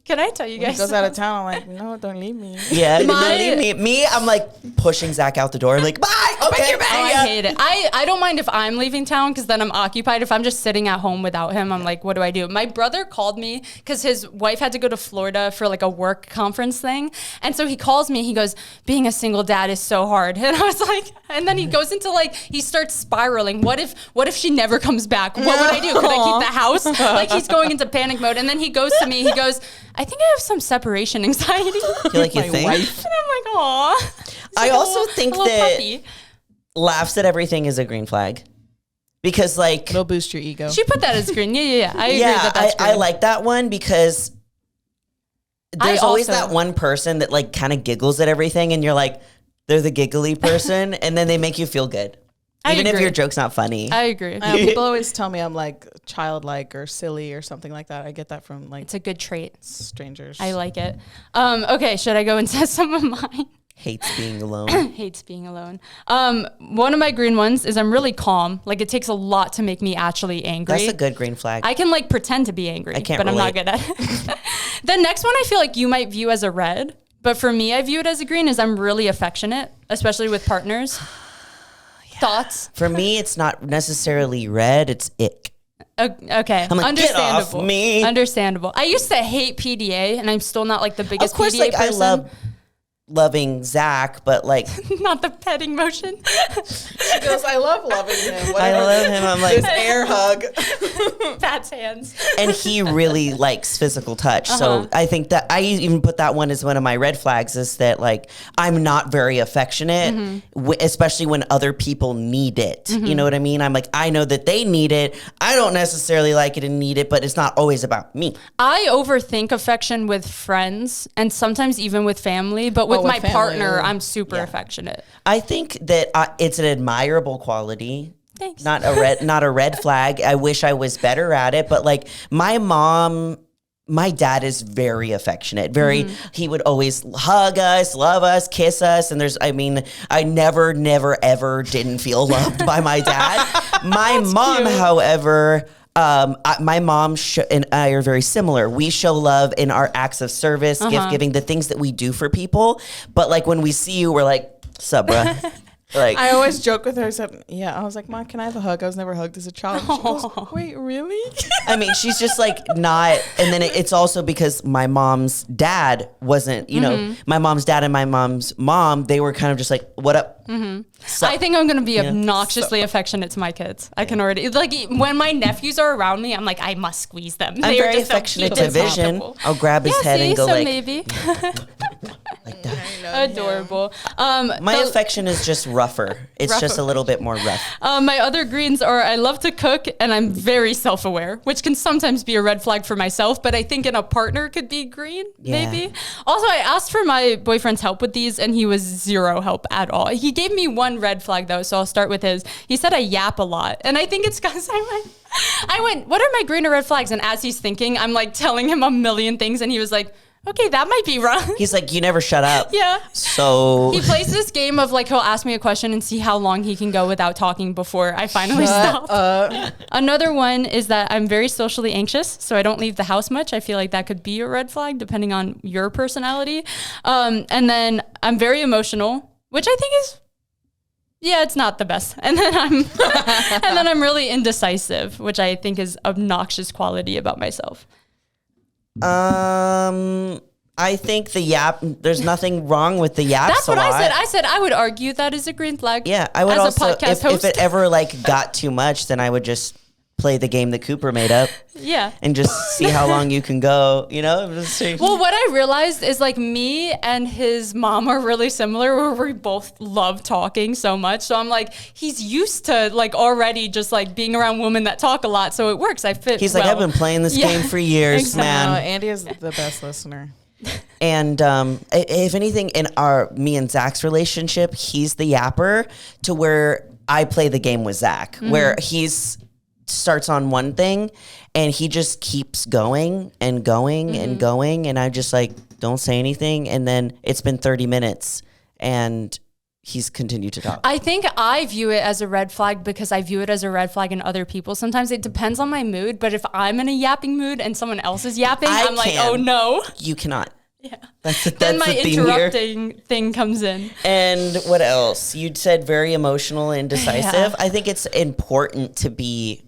Can I tell you guys? When he goes out of town, I'm like, no, don't leave me. Yeah, don't leave me. Me, I'm like pushing Zach out the door. I'm like, bye. Okay, you're back. Oh, I hate it. I don't mind if I'm leaving town because then I'm occupied. If I'm just sitting at home without him, I'm like, what do I do? My brother called me because his wife had to go to Florida for like a work conference thing. And so he calls me. He goes, being a single dad is so hard. And I was like, and then he goes into like, he starts spiraling. What if she never comes back? What would I do? Could I keep the house? Like he's going into panic mode. And then he goes to me, he goes, I think I have some separation anxiety. You like you think? Wife. And I'm like, aw. I also think that laughs at everything is a green flag. Because like... It'll boost your ego. She put that as green. Yeah. I agree that's green. I like that one because there's always that one person that like kind of giggles at everything and you're like, they're the giggly person and then they make you feel good. Even if your joke's not funny. I agree. People always tell me I'm like childlike or silly or something like that. I get that from like... It's a good trait. Strangers. I like it. Okay, should I go into some of mine? Hates being alone. Hates being alone. One of my green ones is I'm really calm. Like it takes a lot to make me actually angry. That's a good green flag. I can like pretend to be angry, but I'm not good at it. The next one I feel like you might view as a red, but for me I view it as a green is I'm really affectionate, especially with partners. Thoughts? For me, it's not necessarily red, it's ick. Okay, I'm like, understandable. Get off me. Understandable. I used to hate PDA, and I'm still not like the biggest of course, PDA like person. I love loving Zach, but like not the petting motion. She goes, I love loving him. I love him. I'm like this air hug. Pat's hands. And he really likes physical touch. So I think that I even put that one as one of my red flags, is that like I'm not very affectionate, especially when other people need it. You know what I mean? I'm like, I know that they need it. I don't necessarily like it and need it, but it's not always about me. I overthink affection with friends and sometimes even with family, but with my partner, I'm super affectionate. I think that it's an admirable quality. Thanks. Not a red flag. I wish I was better at it, but like my dad is very affectionate. He would always hug us, love us, kiss us. And I never, ever didn't feel loved by my dad. My mom, cute. However, my mom and I are very similar. We show love in our acts of service, gift giving, the things that we do for people. But like when we see you, we're like, sup, bruh? Like, I always joke with her. I was like, Mom, can I have a hug? I was never hugged as a child. She goes, wait, really? I mean, she's just like not. And then it's also because my mom's dad wasn't, my mom's dad and my mom's mom, they were kind of just like, what up? So, I think I'm going to be obnoxiously affectionate to my kids. I can already, like, when my nephews are around me, I'm like, I must squeeze them. I'm very affectionate to Vision. I'll grab his head and go like, maybe. Like that. Adorable. My affection is just rougher. It's just a little bit more rough. My other greens are I love to cook and I'm very self-aware, which can sometimes be a red flag for myself, but I think in a partner could be green, maybe. Also, I asked for my boyfriend's help with these and he was zero help at all. He gave me one red flag though, so I'll start with his. He said I yap a lot. And I think it's because I went, what are my green or red flags? And as he's thinking, I'm like telling him a million things and he was like, okay, that might be wrong. He's like, you never shut up. Yeah. So he plays this game of like, he'll ask me a question and see how long he can go without talking before I finally stop. Another one is that I'm very socially anxious, so I don't leave the house much. I feel like that could be a red flag depending on your personality. And then I'm very emotional, which I think is, it's not the best. And then I'm really indecisive, which I think is obnoxious quality about myself. I think the yap, there's nothing wrong with the yaps. That's what I said. I said I would argue that is a green flag. Yeah, I would also, if it ever like got too much, then I would just play the game that Cooper made up. Yeah. And just see how long you can go, Well, what I realized is like me and his mom are really similar where we both love talking so much. So I'm like, he's used to like already just like being around women that talk a lot. So it works. I fit He's like, I've been playing this game for years, exactly. man. No, Andy is the best listener. And if anything, in me and Zach's relationship, he's the yapper to where I play the game with Zach, where he's starts on one thing and he just keeps going and going and going, and I just like don't say anything, and then it's been 30 minutes and he's continued to talk. I think I view it as a red flag because I view it as a red flag in other people. Sometimes it depends on my mood, but if I'm in a yapping mood and someone else is yapping, I'm like, oh no. You cannot. Yeah. That's then my the interrupting thing comes in. And what else? You said very emotional and indecisive. Yeah. I think it's important to be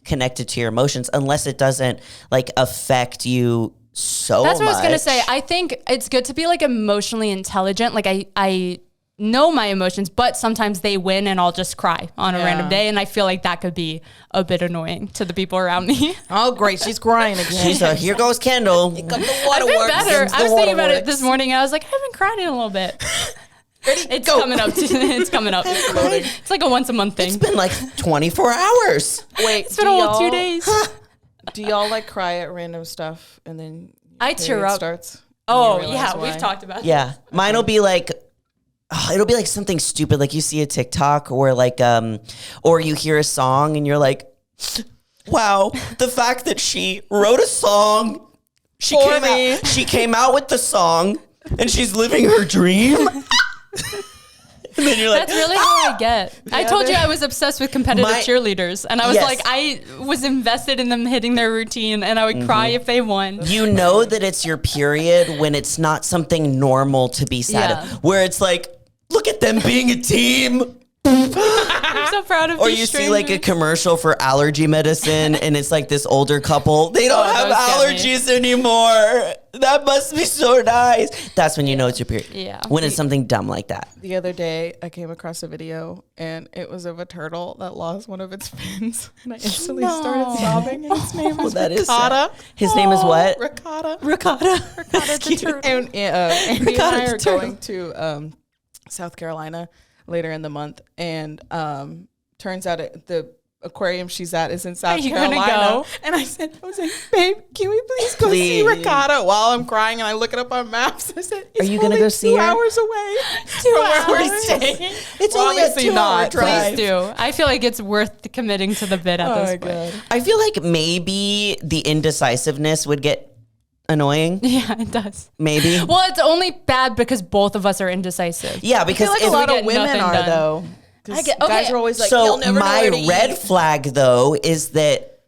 connected to your emotions unless it doesn't like affect you so much. That's what I was going to say. I think it's good to be like emotionally intelligent. Like I know my emotions, but sometimes they win and I'll just cry on a random day. And I feel like that could be a bit annoying to the people around me. Oh, great. She's crying again. Here goes Kendall. I've been better. I was thinking about it this morning and I was like, I haven't cried in a little bit. It's coming up. It's coming up. It's like a once a month thing. It's been like 24 hours. Wait, it's been a whole 2 days. Do y'all like cry at random stuff and then I tear up? Starts? Oh yeah, we've talked about. Yeah, mine will be like. It'll be like something stupid, like you see a TikTok or like, or you hear a song and you're like, wow, the fact that she wrote a song, she came out with the song and she's living her dream. And then you're like, that's really how I get. I told you I was obsessed with competitive cheerleaders, and I was like, I was invested in them hitting their routine, and I would cry if they won. You know that it's your period when it's not something normal to be sad, where it's like, look at them being a team. I'm so proud of Or these you strangers. see like a commercial for allergy medicine and it's like this older couple. They don't have allergies anymore. That must be so nice. That's when you know it's your period. Yeah. When it's something dumb like that. The other day, I came across a video, and it was of a turtle that lost one of its fins, and I instantly started sobbing. And his name was Ricotta. His name is what? Ricotta. Ricotta the turtle. And Andy and I are going to South Carolina later in the month, and turns out the aquarium she's at is in South Carolina. Go? And I said, babe, can we please go see Ricotta? While I'm crying, and I look it up on maps. I said, are you gonna go see her? 2 hours away from where we're staying. It's only a 2 hour drive. Please do. I feel like it's worth committing to the bid at this point. I feel like maybe the indecisiveness would get annoying. Yeah, it does. Maybe. Well, it's only bad because both of us are indecisive. Yeah, because I feel like a lot of women are though. Guys are always like, so you'll never my know where to red eat. flag though is that,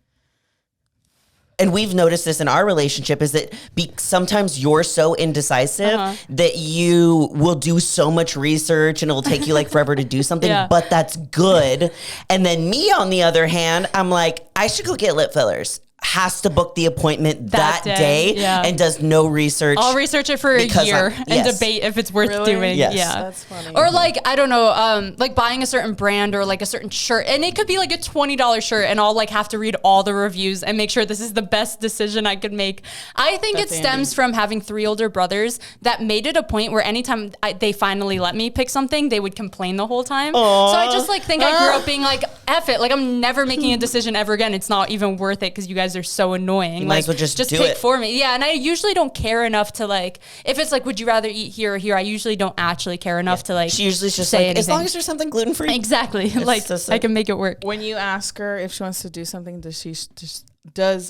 and we've noticed this in our relationship, is that sometimes you're so indecisive that you will do so much research and it will take you like forever to do something, but that's good. And then me, on the other hand, I'm like, I should go get lip fillers. Has to book the appointment that day and does no research. I'll research it for a year and debate if it's worth doing. Yes. Yeah, that's funny. Or like, I don't know, like buying a certain brand or like a certain shirt, and it could be like a $20 shirt, and I'll like have to read all the reviews and make sure this is the best decision I could make. I think it stems from having 3 older brothers that made it a point where anytime they finally let me pick something, they would complain the whole time. Aww. So I just like think I grew up being like, F it, like I'm never making a decision ever again. It's not even worth it because you guys are so annoying. You might as well just do pick it for me. Yeah, and I usually don't care enough to like, if it's like, would you rather eat here or here? I usually don't actually care enough to like. She usually just say like, anything. as long as there's something gluten free. Exactly. Like I can make it work. When you ask her if she wants to do something, does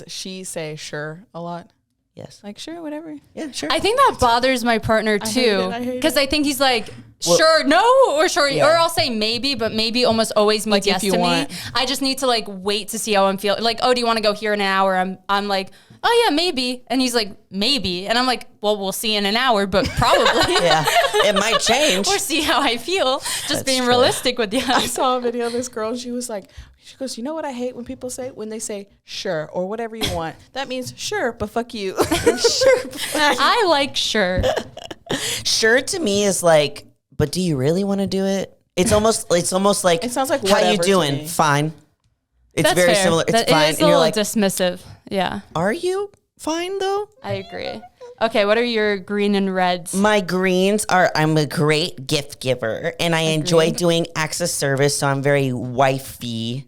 she say sure a lot? Yes. Like, sure, whatever. Yeah, sure. I think that bothers my partner too, because I think he's like, sure, no, or sure, or I'll say maybe, but maybe almost always means like yes to me. I just need to like wait to see how I'm feeling. Like, oh, do you want to go here in an hour? I'm like, oh yeah, maybe. And he's like, maybe. And I'm like, well, we'll see in an hour, but probably. Yeah, it might change. Or see how I feel. Just being realistic with you. I saw a video of this girl. She goes, you know what I hate when people say, when they say sure or whatever you want. That means sure, but fuck you. Sure. I like sure. Sure to me is like, but do you really want to do it? It's almost like, it sounds like, how you doing? Fine. It's That's very fair. similar. It's fine. It is a little dismissive. Yeah. Are you fine though? I agree. Okay, what are your green and reds? My greens are, I'm a great gift giver and I enjoy doing acts of service. So I'm very wifey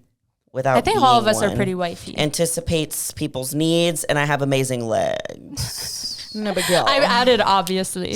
without I think all of us are pretty wifey. Anticipates people's needs and I have amazing legs. No big deal. I've added obviously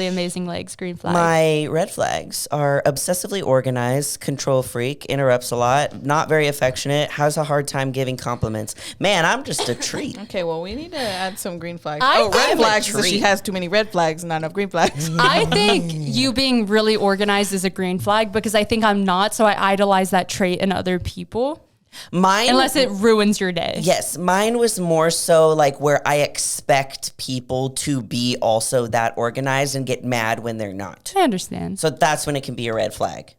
amazing legs, green flag. My red flags are obsessively organized, control freak, interrupts a lot, not very affectionate, has a hard time giving compliments. Man, I'm just a treat. Okay, well, we need to add some green flags. Red flags. So she has too many red flags and not enough green flags. I think you being really organized is a green flag because I think I'm not, so I idolize that trait in other people. Unless it ruins your day. Yes, mine was more so like where I expect people to be also that organized and get mad when they're not. I understand. So that's when it can be a red flag.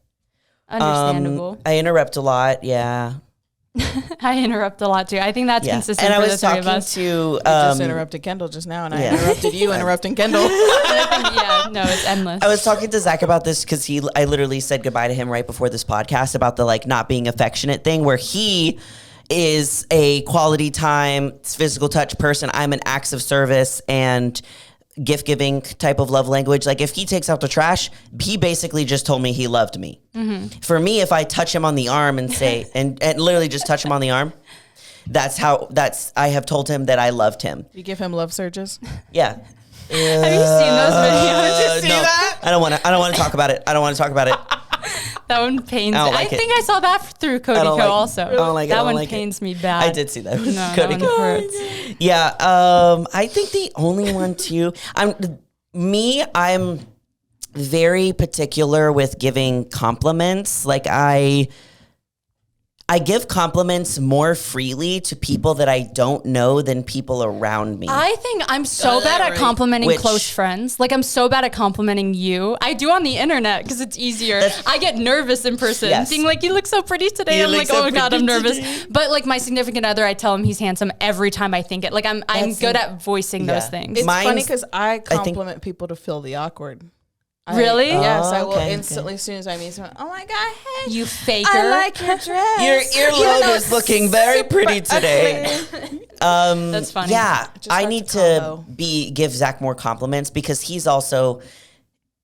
Understandable. I interrupt a lot, yeah. I interrupt a lot too. I think that's consistent and for I the was three of talking us. to just interrupted Kendall just now, and I interrupted you interrupting Kendall. It's endless. I was talking to Zach about this because I literally said goodbye to him right before this podcast about the like not being affectionate thing, where he is a quality time, physical touch person. I'm an acts of service and gift giving type of love language. Like if he takes out the trash, he basically just told me he loved me. Mm-hmm. For me, if I touch him on the arm and say, and literally just touch him on the arm, I have told him that I loved him. You give him love surges? Yeah. Have you seen those videos? Did you see that? I don't want to talk about it. That one pains me. I think I saw that through Cody also. I don't like it. That one pains me bad. I did see that. No, Cody that one hurts. Yeah. I think the only one too. I'm very particular with giving compliments. Like I I give compliments more freely to people that I don't know than people around me. I think I'm so bad at complimenting close friends. Like, I'm so bad at complimenting you. I do on the internet because it's easier. I get nervous in person, being like, you look so pretty today. I'm like, oh my God, I'm nervous. But like my significant other, I tell him he's handsome every time I think it. Like, I'm good at voicing those things. It's funny because I compliment people to fill the awkward. Really? Yes, I will instantly, as soon as I meet someone, oh my God, hey. You faker. I like your dress. Your earlobe is looking very pretty today. That's funny. Yeah, I need to give Zach more compliments because he's also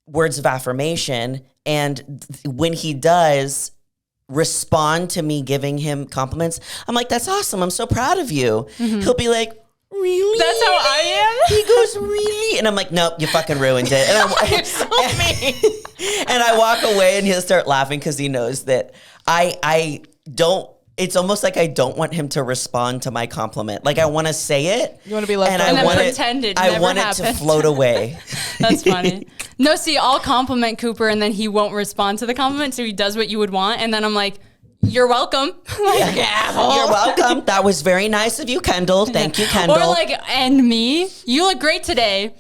words of affirmation. And when he does respond to me giving him compliments, I'm like, that's awesome. I'm so proud of you. He'll be like, really? That's how I am? He goes, really? And I'm like, nope, you fucking ruined it. And You're so mean. And I walk away and he'll start laughing because he knows that I don't, it's almost like I don't want him to respond to my compliment. Like, I want to say it. You want to be left and out. I want pretend it I never want happened. it to float away. That's funny. No, see, I'll compliment Cooper and then he won't respond to the compliment. So he does what you would want. And then I'm like, you're welcome. Like, You're welcome. That was very nice of you, Kendall. Thank you, Kendall. Or like, and me, you look great today.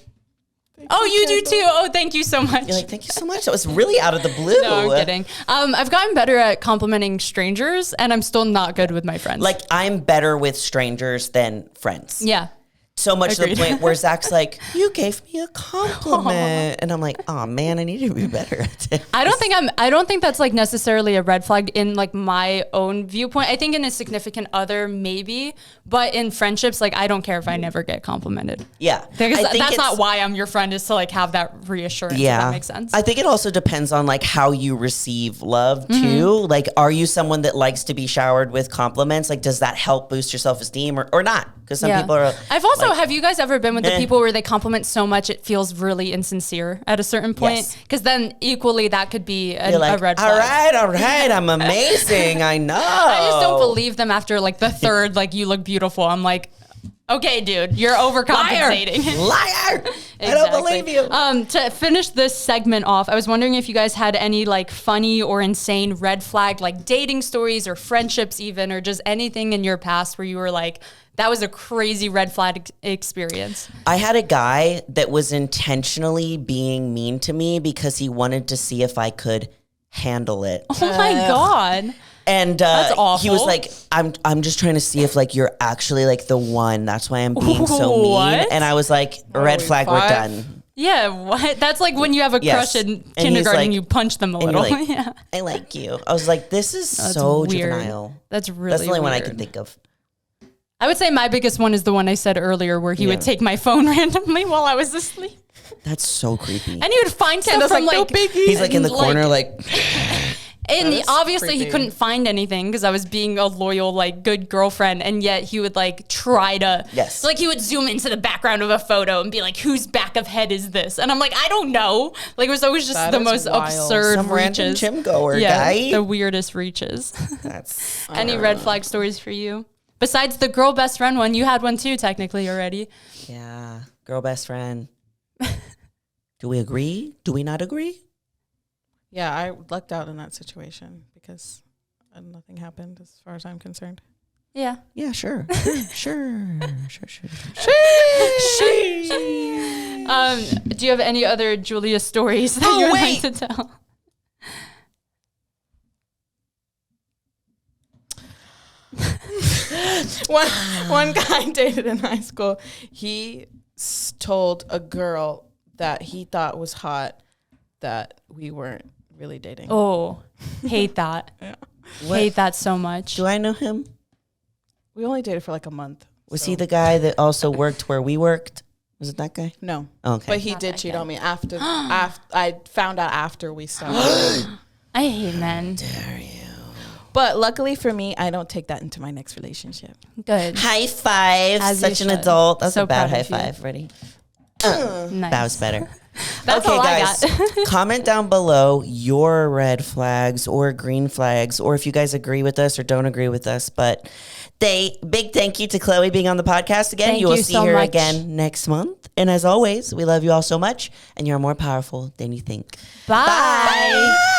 You do too. Oh, thank you so much. You're like, thank you so much. That was really out of the blue. No, I'm kidding. I've gotten better at complimenting strangers, and I'm still not good with my friends. Like, I'm better with strangers than friends. Yeah. So much to the point where Zach's like, you gave me a compliment. And I'm like, oh man, I need to be better at it. I don't think that's like necessarily a red flag in like my own viewpoint. I think in a significant other, maybe, but in friendships, like, I don't care if I never get complimented. Yeah. Because that's not why I'm your friend, is to like have that reassurance. Yeah. If that makes sense. I think it also depends on like how you receive love too. Like, are you someone that likes to be showered with compliments? Like, does that help boost your self-esteem or not? Because some people are. I've also, have you guys ever been with the people where they compliment so much it feels really insincere at a certain point? Because then equally that could be a red flag. All right, I'm amazing. I know. I just don't believe them after like the third, like, you look beautiful. I'm like, okay, dude, you're overcompensating. Liar. Exactly. I don't believe you. To finish this segment off, I was wondering if you guys had any like funny or insane red flag, like dating stories or friendships even, or just anything in your past where you were like, that was a crazy red flag experience. I had a guy that was intentionally being mean to me because he wanted to see if I could handle it. Oh my God. And that's awful. He was like, I'm just trying to see if like you're actually like the one. That's why I'm being so mean. What? And I was like, red flag, we're done. Yeah, what? That's like when you have a crush in kindergarten and you punch them a little. Like, yeah. I like you. I was like, this is so weird. Juvenile. That's really That's the only weird. one I can think of. I would say my biggest one is the one I said earlier where he would take my phone randomly while I was asleep. That's so creepy. And he would find stuff from like, he's like in the corner like. And obviously he couldn't find anything because I was being a loyal, like, good girlfriend. And yet he would like try to, like, he would zoom into the background of a photo and be like, whose back of head is this? And I'm like, I don't know. Like, it was always just the most absurd Some reaches. Random gym goer guy. The weirdest reaches. That's Any red flag stories for you? Besides the girl best friend one, you had one too, technically, already. Yeah, girl best friend. Do we agree? Do we not agree? Yeah, I lucked out in that situation because nothing happened as far as I'm concerned. Yeah. Yeah, sure. Sure. Do you have any other Julia stories that you'd like to tell? One guy I dated in high school, he told a girl that he thought was hot that we weren't really dating. Oh, hate that. Hate that so much. Do I know him? We only dated for like a month. Was he the guy that also worked where we worked? Was it that guy? No. Okay. But he did cheat on me after I found out after we stopped. I hate men. Dare you. But luckily for me, I don't take that into my next relationship. Good. High five. Such an adult. That's so a bad high five. Ready? Nice. That was better. That's okay, all guys, I got. comment down below your red flags or green flags, or if you guys agree with us or don't agree with us. But big thank you to Chloe being on the podcast again. Thank you will you see so her much. again next month. And as always, we love you all so much, and you're more powerful than you think. Bye. Bye.